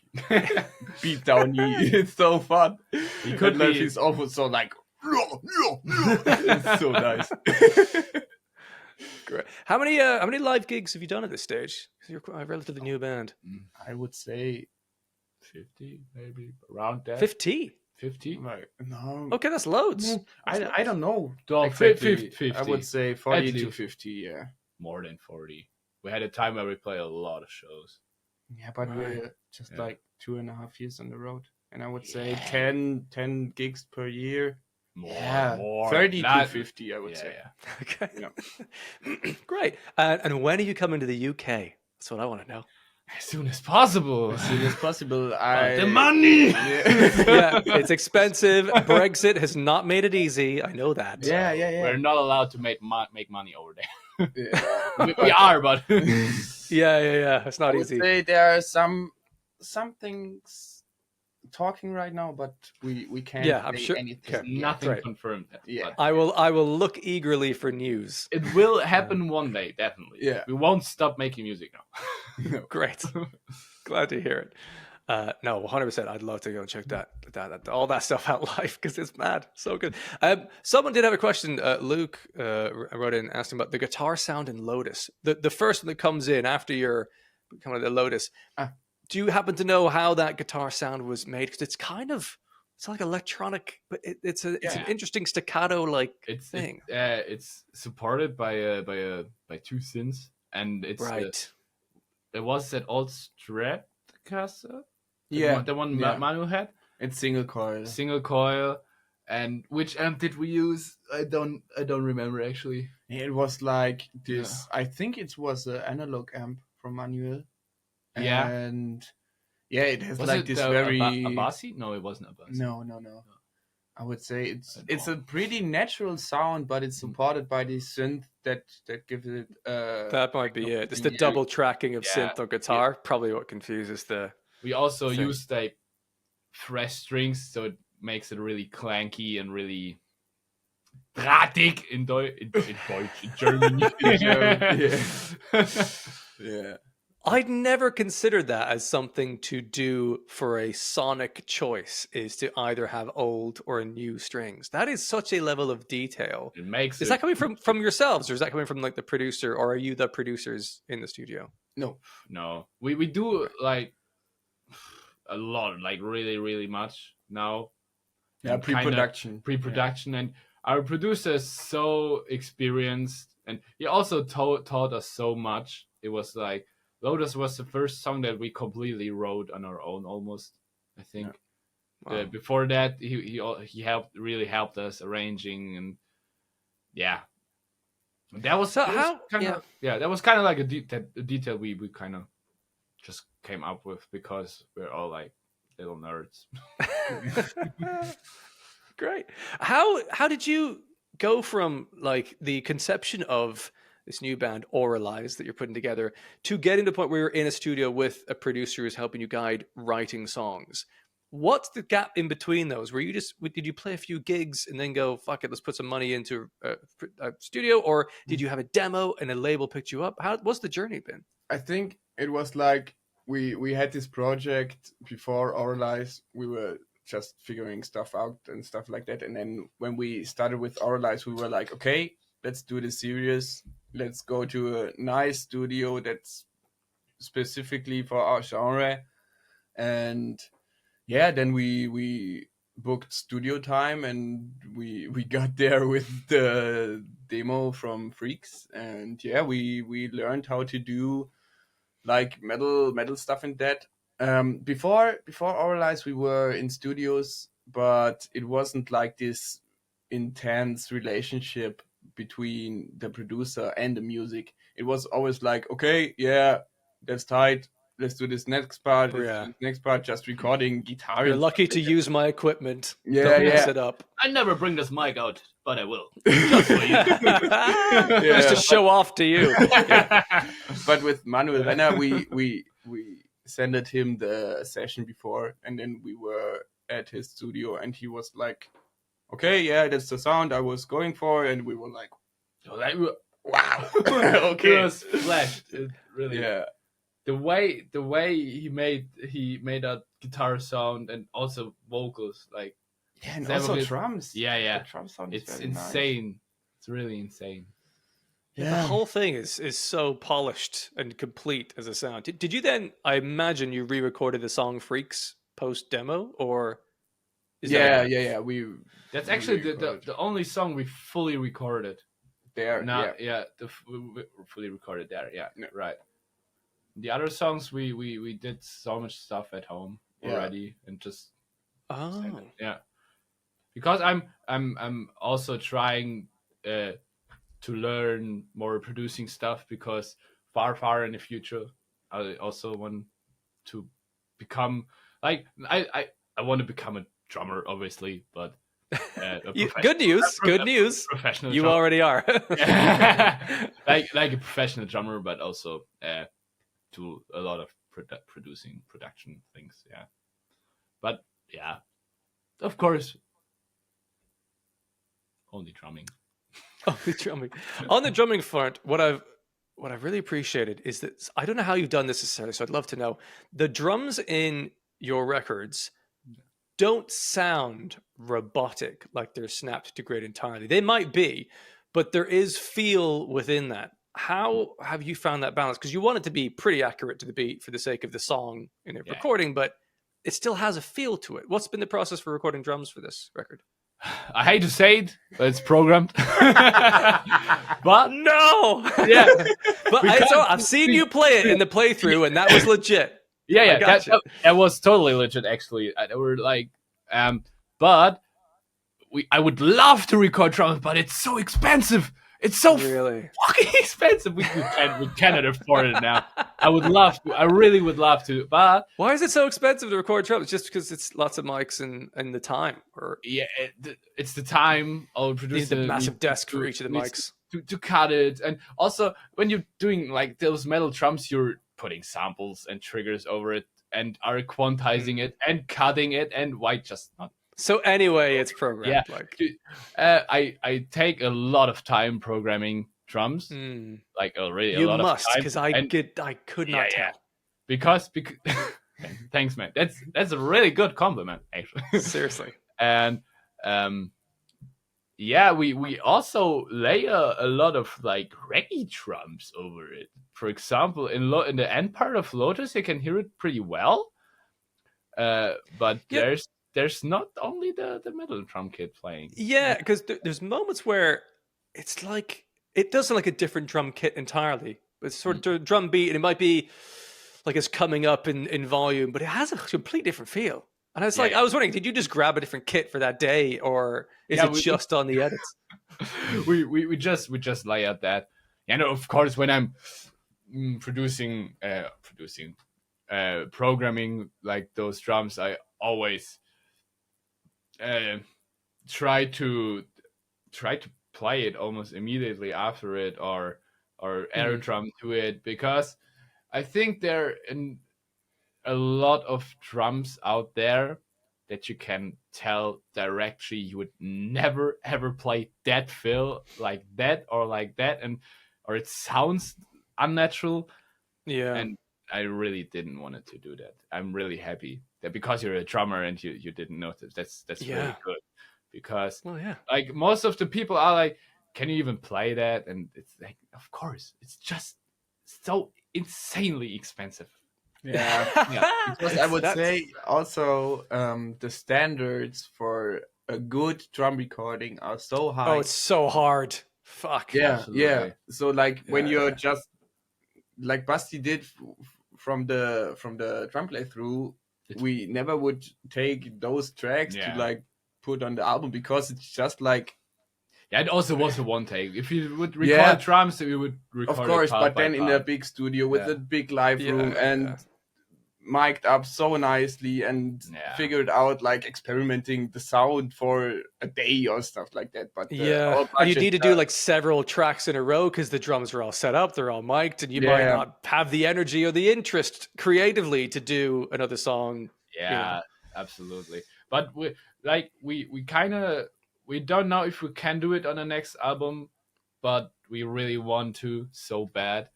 beat down. It's so fun. He could And then be- he's also so like. It's so nice. Great. How many live gigs have you done at this stage? Because you're quite a relatively new band. I would say 50, maybe around that. 50. 50? like no. Okay, that's loads. I don't know. Well, Exactly. 50. I would say 40 At to least. 50. Yeah. More than 40. We had a time where we played a lot of shows. Yeah, but Right. we're just Yeah. like 2.5 years on the road, and I would say 10 gigs per year. More. 30 to Not- 50, I would Yeah, say. yeah. Okay. Yeah. Great. And when are you coming to the UK? That's what I want to know. As soon as possible. As soon as possible. The money. Yeah. Yeah, it's expensive. Brexit has not made it easy. I know that. Yeah. We're not allowed to make money over there. Yeah. we are, but Yeah. It's I not would easy. say there are some things talking right now, but we can't Yeah, I'm say sure- anything. okay. yet. nothing Right. confirmed. Yeah. But I will look eagerly for news. it will happen one day, definitely. Yeah. We won't stop making music now. Great. Glad to hear it. No, 100%. I'd love to go and check that all that stuff out live because it's mad. So good. Someone did have a question. Luke wrote in, asked him about the guitar sound in Lotus. The first one that comes in after your kind of the Lotus. Do you happen to know how that guitar sound was made? Because it's like electronic, but it's an interesting staccato like thing. It's supported by two synths, and it's Right. there was that old Stratocaster. Yeah. The one Yeah. Manu had. It's single coil. Single coil. And which amp did we use? I don't remember actually. It was like this. I think it was an analog amp from Manuel. Yeah. And yeah, it has Was like it this a very Bassi? No, it wasn't a Bassi. No. I would say I it's a don't. pretty natural sound, but it's supported by the synth that gives it. That might be it. It's the Yeah. double tracking of Yeah. synth on guitar. Probably what confuses the. We also Thing. used like fresh strings, so it makes it really clanky and really drahtig in Deutsch, in German. Yeah. I'd never considered that as something to do for a sonic choice, is to either have old or new strings. That is such a level of detail. It makes Is it that coming from yourselves, or is that coming from like the producer, or are you the producers in the studio? no. We do like a lot, like really, really much now. Yeah, And kinda pre-production. pre-production, and our producer is so experienced, and he also taught us so much. It was like Lotus was the first song that we completely wrote on our own, almost. I think. Wow. Before that, he really helped us arranging, and yeah, that was So that was how- kinda, that was kind of like a detail we kind of just came up with because we're all like little nerds. Great. How did you go from like the conception of this new band, AVRALIZE, that you're putting together, to getting to the point where you're in a studio with a producer who's helping you guide writing songs. What's the gap in between those? Did you play a few gigs and then go, fuck it, let's put some money into a studio? Or did you have a demo and a label picked you up? What's the journey been? I think it was like we had this project before AVRALIZE. We were just figuring stuff out and stuff like that. And then when we started with AVRALIZE, we were like, okay, let's do this serious. Let's go to a nice studio that's specifically for our genre. And yeah, then we booked studio time, and we got there with the demo from Freaks, and yeah, we learned how to do like metal stuff in that. Before AVRALIZE, we were in studios, but it wasn't like this intense relationship between the producer and the music. It was always like, okay, yeah, that's tight. Let's do this next part. Next part, just recording guitar. You're lucky to use my equipment. Yeah, Don't mess it up. I never bring this mic out, but I will. Just for you. Just to show off to you. Yeah. But with Manuel Renner, we sent him the session before, and then we were at his studio, and he was like, okay, yeah, that's the sound I was going for, and we were like, wow. Okay. It was flashed. It really, yeah. The way he made that guitar sound and also vocals, like, yeah, and also drums. Yeah. The drum sound It's very insane. Nice. It's really insane. Yeah. The whole thing is so polished and complete as a sound. Did you then, I imagine you re-recorded the song Freaks post demo, or is yeah. That's actually the only song we fully recorded there. We fully recorded there. Yeah, right. The other songs we did so much stuff at home already, and just because I'm also trying to learn more producing stuff, because far in the future I also want to become like I want to become a drummer, obviously, but good news. Professional. You drummer. already are. like a professional drummer, but also do a lot of production things. Yeah, but yeah, of course, only drumming. Only drumming. On the drumming front, what I've really appreciated is that, I don't know how you've done this necessarily, so I'd love to know. The drums in your records don't sound robotic, like they're snapped to grid entirely. They might be, but there is feel within that. How have you found that balance? Because you want it to be pretty accurate to the beat for the sake of the song in the recording, but it still has a feel to it. What's been the process for recording drums for this record? I hate to say it, but it's programmed. But no, yeah. But I've seen you play it in the playthrough, and that was legit. Yeah, that was totally legit. Actually, we're like, but I would love to record drums, but it's so expensive. It's so really fucking expensive. We cannot afford it now. I would love to. I really would love to. But why is it so expensive to record drums? Just because it's lots of mics and the time, or it's the time. I'll produce the massive desk for each of the mics to cut it, and also when you're doing like those metal drums, you're putting samples and triggers over it, and are quantizing it and cutting it, and why just not? So anyway, it's programmed. Yeah, I take a lot of time programming drums. Like already a lot of time. You must, because I could not tell. Because thanks, man. That's a really good compliment, actually. Seriously. And we also layer a lot of like reggae drums over it. For example, in the end part of Lotus, you can hear it pretty well. But there's not only the metal drum kit playing. Yeah, because there's moments where it's like, it does sound like a different drum kit entirely. It's sort of drum beat, and it might be like it's coming up in volume, but it has a completely different feel. And I was I was wondering, did you just grab a different kit for that day, or is it just on the edits? we just layered that. And of course, when I'm programming like those drums, I always try to play it almost immediately after it, or or air drum to it, because I think there are a lot of drums out there that you can tell directly you would never ever play that fill like that or like that, or it sounds unnatural. Yeah. And I really didn't want it to do that. I'm really happy that because you're a drummer and you didn't notice. That's really good, because like most of the people are like, can you even play that? And it's like, of course, it's just so insanely expensive. Yeah. Because I would say also the standards for a good drum recording are so high. Oh, it's so hard. Fuck. Yeah, Absolutely. yeah. So like when you're just like Basti did from the drum playthrough, we never would take those tracks to like put on the album, because it's just like, yeah, it also was a one take. If you would record drums, we would record, of course, part but by then part. in a big studio with a big live room and mic'd up so nicely and figured out, like experimenting the sound for a day or stuff like that. But and you need to do like several tracks in a row because the drums are all set up, they're all mic'd, and you might not have the energy or the interest creatively to do another song. Yeah, absolutely. But we kind of, we don't know if we can do it on the next album, but we really want to so bad.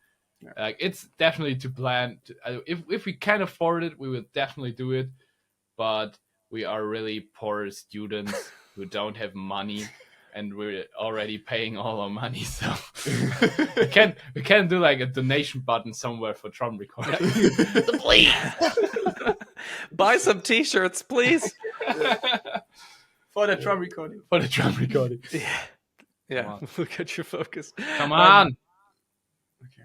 Like, it's definitely to plan. If we can afford it, we will definitely do it. But we are really poor students who don't have money, and we're already paying all our money. So we can do like a donation button somewhere for drum recording. Please buy some T-shirts, please. For the drum recording. For the drum recording. Yeah. We'll get your focus. Come on. Okay.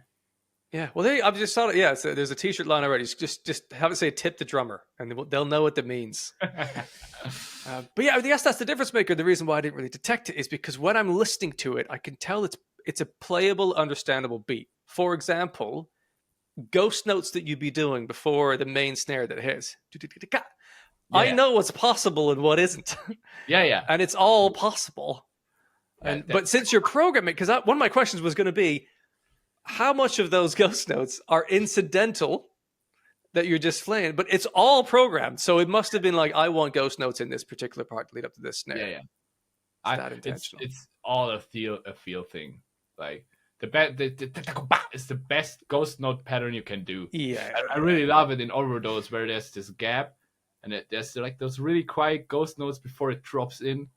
Yeah, well, I've just saw it. Yeah, so there's a T-shirt line already. Just have it say "tip the drummer," and they'll know what that means. But yeah, I guess that's the difference maker. The reason why I didn't really detect it is because when I'm listening to it, I can tell it's a playable, understandable beat. For example, ghost notes that you'd be doing before the main snare that hits. I know what's possible and what isn't. Yeah, and it's all possible. But since you're programming, because one of my questions was going to be, how much of those ghost notes are incidental that you're just playing? But it's all programmed, so it must have been like, I want ghost notes in this particular part to lead up to this snare. Yeah. It's that intentional. It's all a feel thing. Like it's the best ghost note pattern you can do. Yeah, I really love it in Overdose, where there's this gap, and there's like those really quiet ghost notes before it drops in.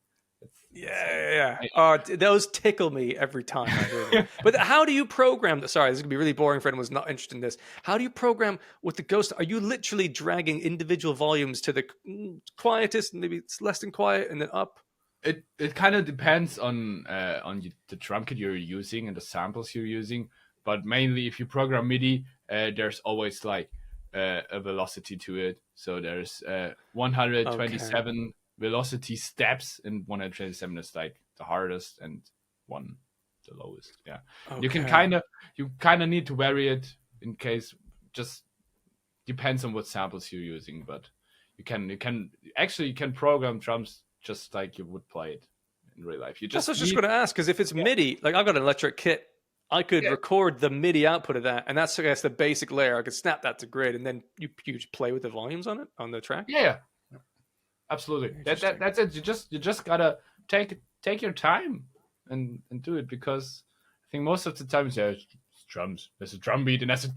Those tickle me every time I hear them. But how do you program? Sorry, this is gonna be really boring for anyone who's not interested in this. How do you program with the ghost? Are you literally dragging individual volumes to the quietest, and maybe it's less than quiet, and then up? It kind of depends on the drum kit you're using and the samples you're using. But mainly, if you program MIDI, there's always like a velocity to it. So there's 127 velocity steps, and 127 is like the hardest and one the lowest. You kind of need to vary it in case, just depends on what samples you're using, but you can program drums just like you would play it in real life. That's what I was just going to ask, because if it's MIDI, like I've got an electric kit, I could record the MIDI output of that, and that's, I guess, the basic layer. I could snap that to grid, and then you play with the volumes on it, on the track. Absolutely. That's it. You just gotta take your time and do it, because I think most of the time it's drums. There's a drum beat and that's a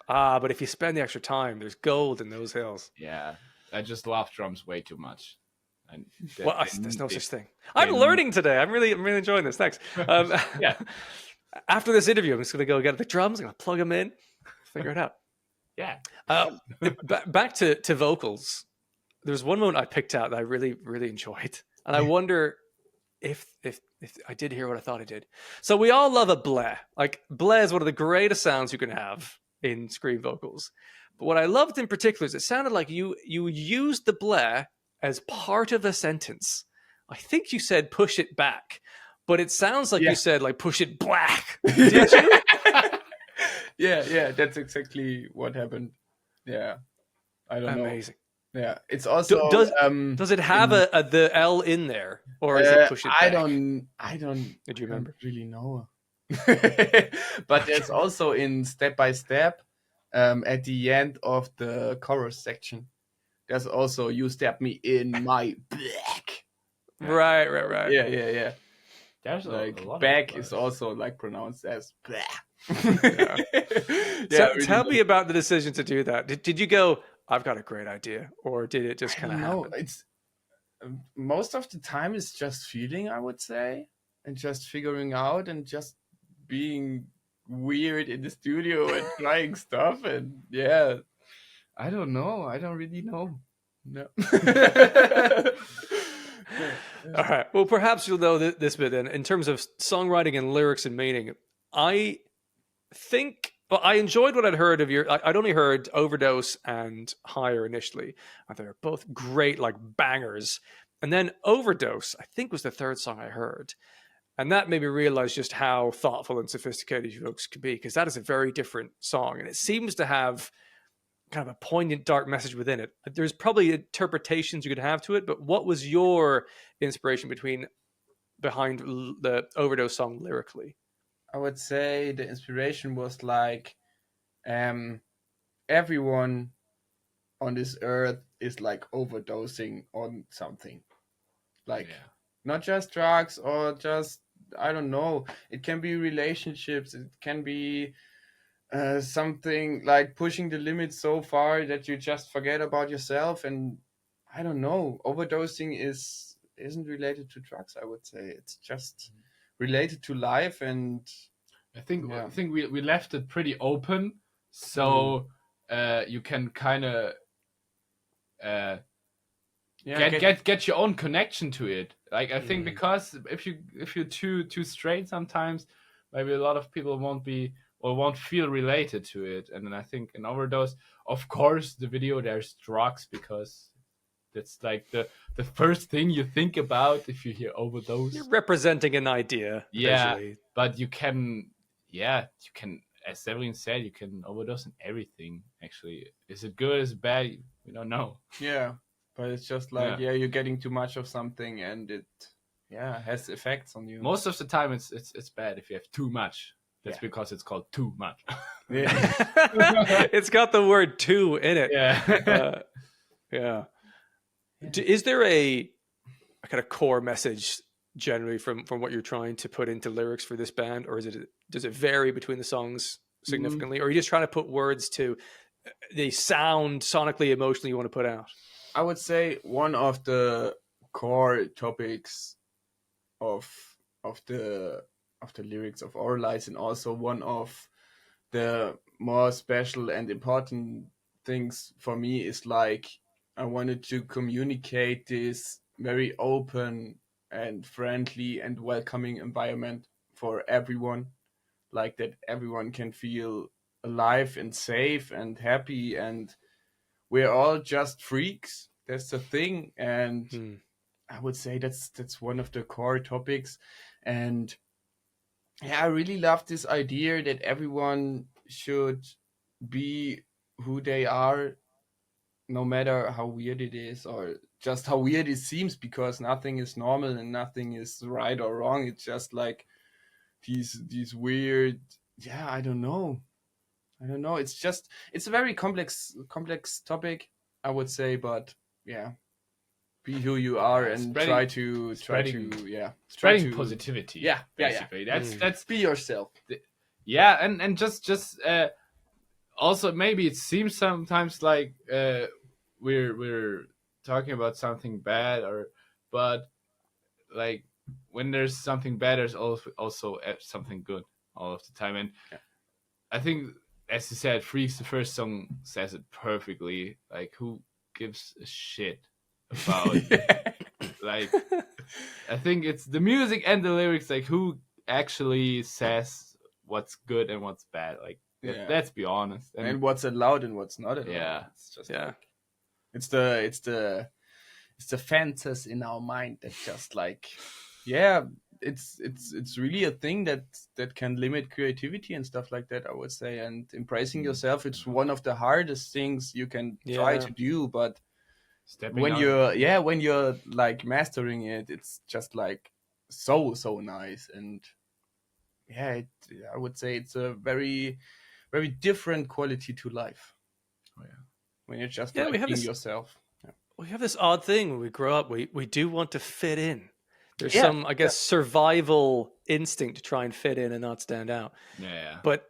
but if you spend the extra time, there's gold in those hills. Yeah, I just love drums way too much. And there's no such thing. I'm learning today. I'm really enjoying this. Thanks. After this interview, I'm just gonna go get the drums. I'm gonna plug them in, figure it out. Yeah. Back to vocals. There's one moment I picked out that I really, really enjoyed. And I wonder if I did hear what I thought I did. So we all love a Blegh. Like, Blegh is one of the greatest sounds you can have in scream vocals. But what I loved in particular is it sounded like you used the Blegh as part of a sentence. I think you said push it back, but it sounds like you said like push it black. Did you? Yeah, that's exactly what happened. Yeah. I don't know. Amazing. Yeah, it's also does it have the L in there, or is it push it back? I don't Did you remember? Really know. But there's also in Step by Step, at the end of the chorus section, there's also "You Stab Me in My Back." Right, right, right. Yeah. There's Like a lot back of is also like pronounced as Yeah. yeah, So really tell love me it. about the decision to do that. Did you go, I've got a great idea, or did it just I kind of don't know. happen? It's most of the time it's just feeling, I would say, and just figuring out and just being weird in the studio and trying stuff, and yeah, I don't know. I don't really know. No. All right. Well, perhaps you'll know this bit then. In terms of songwriting and lyrics and meaning, I think, well, I enjoyed what I'd heard of your. I'd only heard Overdose and Higher initially. I thought they were both great, like bangers. And then Overdose, I think, was the third song I heard. And that made me realize just how thoughtful and sophisticated you folks could be, because that is a very different song. And it seems to have kind of a poignant, dark message within it. There's probably interpretations you could have to it, but what was your inspiration behind the Overdose song lyrically? I would say the inspiration was like, um, everyone on this earth is like overdosing on something, like Yeah. not just drugs or just, I don't know. It can be relationships. It can be something like pushing the limits so far that you just forget about yourself. And I don't know. Overdosing isn't related to drugs. I would say it's just related to life. And I think yeah, we left it pretty open, so you can kind of yeah, get your own connection to it. Like I think because if you're too straight sometimes, maybe a lot of people won't be or won't feel related to it. And then I think in Overdose, of course, the video there's drugs because that's like the first thing you think about if you hear Overdose. You're representing an idea Yeah, visually. but you can, as Severin said, you can overdose on everything. Actually, is it good? Is it bad? We don't know. yeah. But it's just like, yeah, you're getting too much of something, and it, yeah, has effects on you. Most of the time, it's bad if you have too much. That's because it's called too much. Yeah. It's got the word "too" in it. Yeah. Yeah. Is there a kind of core message generally from what you're trying to put into lyrics for this band, or does it vary between the songs significantly, or are you just trying to put words to the sound sonically, emotionally you want to put out? I would say one of the core topics of the lyrics of AVRALIZE, and also one of the more special and important things for me, is like I wanted to communicate this very open and friendly and welcoming environment for everyone, like that everyone can feel alive and safe and happy, and we're all just freaks. That's the thing. And I would say that's one of the core topics. And yeah, I really love this idea that everyone should be who they are, no matter how weird it is or just how weird it seems, because nothing is normal and nothing is right or wrong. It's just like these weird, yeah, I don't know. It's a very complex topic, I would say, but yeah, be who you are and try to spreading positivity. Yeah, basically. That's be yourself. Yeah, and just also maybe it seems sometimes like we're talking about something bad, but like when there's something bad, there's also something good all of the time. And I think, as you said, Freaks, the first song, says it perfectly. Like, who gives a shit about like, I think it's the music and the lyrics, like who actually says what's good and what's bad. Like, let's be honest. And what's allowed and what's not allowed. Yeah. It's just like, it's the fantasies in our mind that just like, yeah, it's really a thing that can limit creativity and stuff like that, I would say. And embracing yourself, it's one of the hardest things you can try to do, but when you're like mastering it, it's just like so nice. And I would say it's a very, very different quality to life. Oh, yeah. When you're just Yeah, we like have being this- yourself. We have this odd thing when we grow up. We do want to fit in. There's Yeah, some, I guess, survival instinct to try and fit in and not stand out. Yeah. But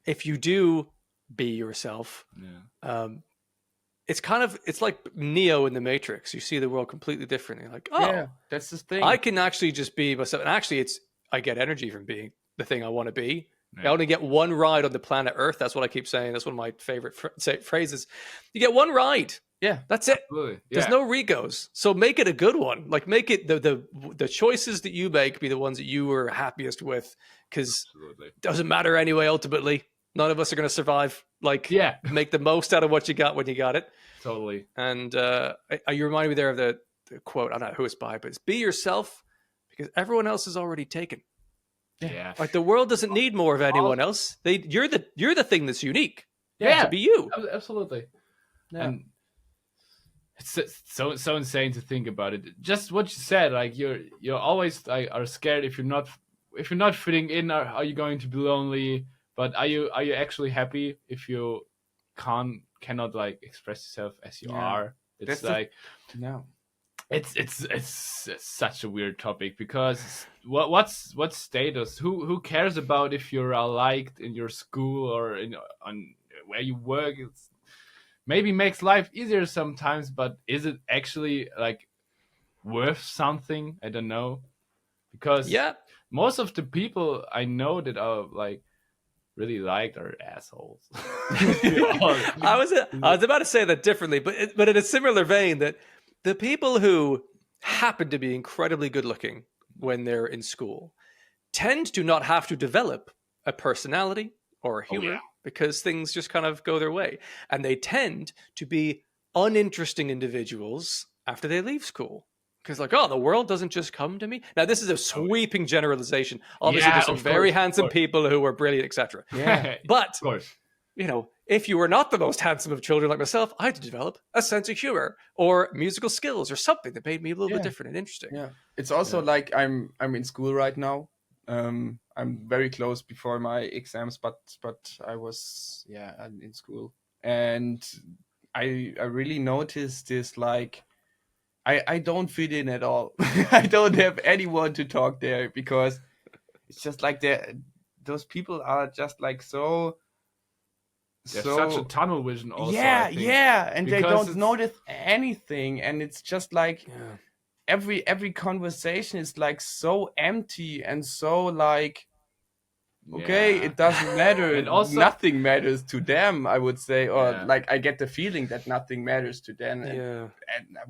if you do be yourself, Yeah. it's like Neo in the Matrix. You see the world completely differently. Like, oh, Yeah, that's the thing. I can actually just be myself. And actually, I get energy from being the thing I want to be. I only get one ride on the planet Earth. That's what I keep saying. That's one of my favorite phrases. You get one ride. Yeah, That's it. Absolutely. There's no regos. So make it a good one. Like make it the choices that you make be the ones that you were happiest with, because it doesn't matter anyway. Ultimately, none of us are going to survive. Like, make the most out of what you got when you got it. Totally. And you remind me there of the quote. I don't know who it's by, but it's "Be yourself," because everyone else is already taken. Yeah. Like the world doesn't need more of anyone else. You're the thing that's unique. Yeah. To be you. Absolutely. Yeah. And it's so insane to think about it. Just what you said, like you're always like are scared if you're not fitting in. Are you going to be lonely? But are you actually happy if you cannot like express yourself as you are? It's no. It's such a weird topic, because what's status? Who cares about if you're liked in your school or on where you work? It's maybe makes life easier sometimes, but is it actually like worth something? I don't know, because most of the people I know that are like really liked are assholes. I was about to say that differently, but in a similar vein, that the people who happen to be incredibly good looking when they're in school tend to not have to develop a personality or a humor, because things just kind of go their way. And they tend to be uninteresting individuals after they leave school. Because like, the world doesn't just come to me. Now, this is a sweeping generalization. Obviously, there's some very handsome people who are brilliant, etc. Yeah. But, Of course. If you were not the most handsome of children like myself, I had to develop a sense of humor or musical skills or something that made me a little bit different and interesting. Yeah. It's also like I'm in school right now. I'm very close before my exams, but I was I'm in school, and I really noticed this, like I don't fit in at all. I don't have anyone to talk there, because it's just like those people are just like so. There's such a tunnel vision also. And they don't notice anything, and it's just like every conversation is like so empty and so like it doesn't matter. And also, nothing matters to them, I would say, or like I get the feeling that nothing matters to them. And I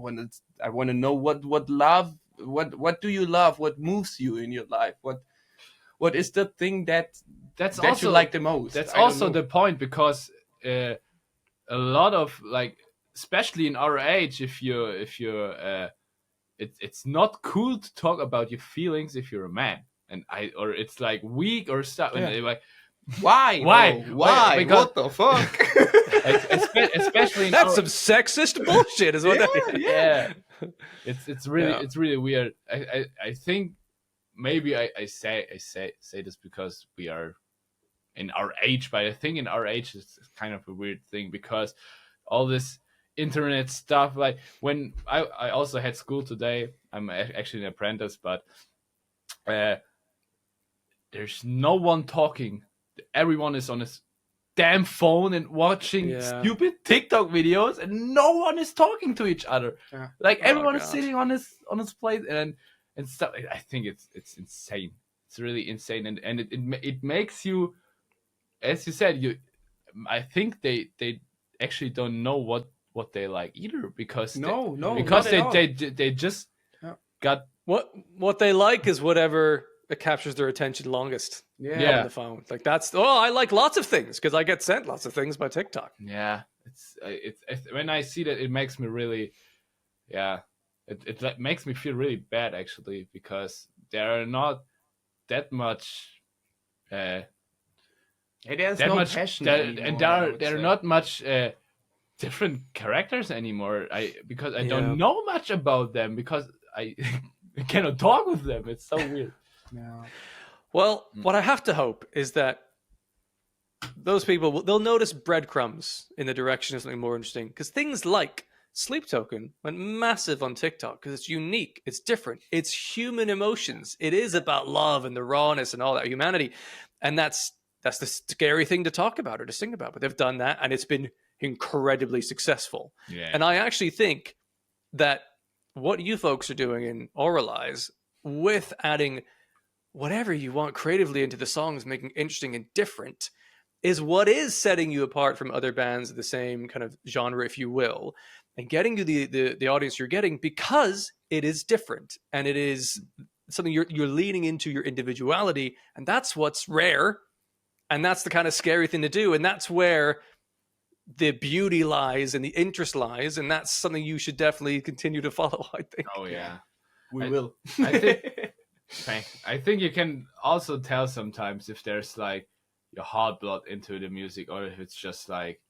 want to know what do you love? What moves you in your life? What is the thing that also, you like the most? That's also the point, because a lot of like, especially in our age, if you're it's not cool to talk about your feelings if you're a man, or it's like weak or stuff. And they're like, why? Because, what the fuck? especially in that's some sexist bullshit, is what that is. It's really weird. I think maybe I say this because we are in our age, but I think in our age it's kind of a weird thing, because all this internet stuff, like when I also had school today, I'm actually an apprentice, but there's no one talking. Everyone is on his damn phone and watching stupid TikTok videos, and no one is talking to each other. Like everyone is sitting on his plate and stuff. I think it's insane. It's really insane, and it makes you, as you said, I think they actually don't know what they like either, because they just got what they like is whatever captures their attention longest on the phone. Like that's I like lots of things because I get sent lots of things by TikTok. It's when I see that, it makes me really it makes me feel really bad, actually, because there are not that much there's that no much passion and anymore, there are not much different characters anymore. Because I don't know much about them, because I cannot talk with them. It's so weird. Well, what I have to hope is that those people, they'll notice breadcrumbs in the direction of something more interesting. Because things like Sleep Token went massive on TikTok because it's unique, it's different, it's human emotions. It is about love and the rawness and all that humanity. And that's the scary thing to talk about or to sing about. But they've done that and it's been incredibly successful. Yeah. And I actually think that what you folks are doing in AVRALIZE, with adding whatever you want creatively into the songs, making it interesting and different, is what is setting you apart from other bands of the same kind of genre, if you will, and getting you the audience you're getting because it is different and it is something you're leaning into your individuality, and that's what's rare, and that's the kind of scary thing to do, and that's where the beauty lies and the interest lies, and that's something you should definitely continue to follow, I think. Oh yeah, We will. I think you can also tell sometimes if there's like your heart blood into the music, or if it's just like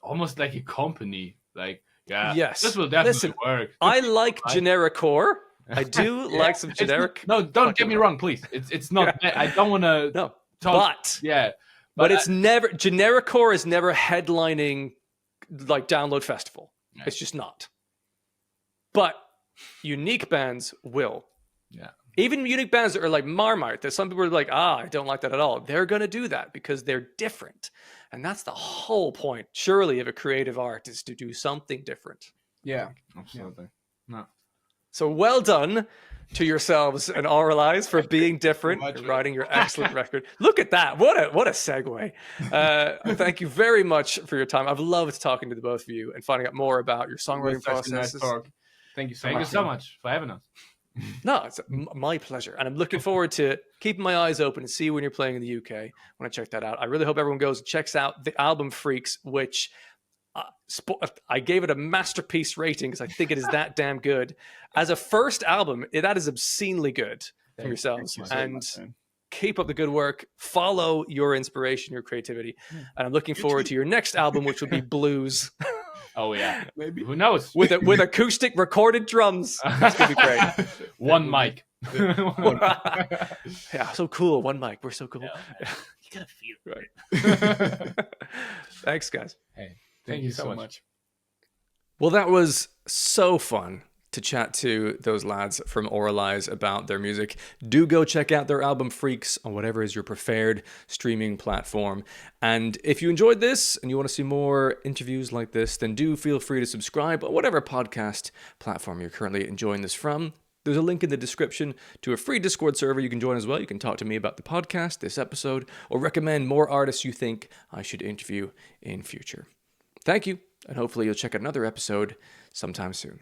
almost like a company. Like, yeah, yes, this will definitely work. I like generic core. I do like some generic. No, don't get me wrong, please. It's not. Yeah. I don't want to. No, but yeah, but it's never generic core is never headlining like Download Festival. Yeah. It's just not. But unique bands will. Yeah. Even unique bands that are like Marmite, that some people are like, I don't like that at all. They're going to do that because they're different. And that's the whole point, surely, of a creative art, is to do something different. Yeah. Absolutely. Yeah. No. So well done to yourselves and AVRALIZE for being different and writing your excellent record. Look at that. What a segue. Thank you very much for your time. I've loved talking to the both of you and finding out more about your songwriting processes. Thank you so much. Thank you so much for having us. No, it's my pleasure. And I'm looking forward to keeping my eyes open and see when you're playing in the UK. I want to check that out. I really hope everyone goes and checks out the album Freaks, which I gave it a masterpiece rating because I think it is that damn good. As a first album, that is obscenely good from yourselves. And keep up the good work. Follow your inspiration, your creativity. And I'm looking forward to your next album, which will be Blues. Oh yeah, maybe. Who knows? With acoustic recorded drums. It's gonna be great. One mic. Yeah, so cool. One mic. We're so cool. Yeah. You gotta feel it. Right. Thanks, guys. Hey, thank you so much. Well, that was so fun to chat to those lads from AVRALIZE about their music. Do go check out their album Freaks on whatever is your preferred streaming platform. And if you enjoyed this and you want to see more interviews like this, then do feel free to subscribe on whatever podcast platform you're currently enjoying this from. There's a link in the description to a free Discord server you can join as well. You can talk to me about the podcast, this episode, or recommend more artists you think I should interview in future. Thank you, and hopefully you'll check out another episode sometime soon.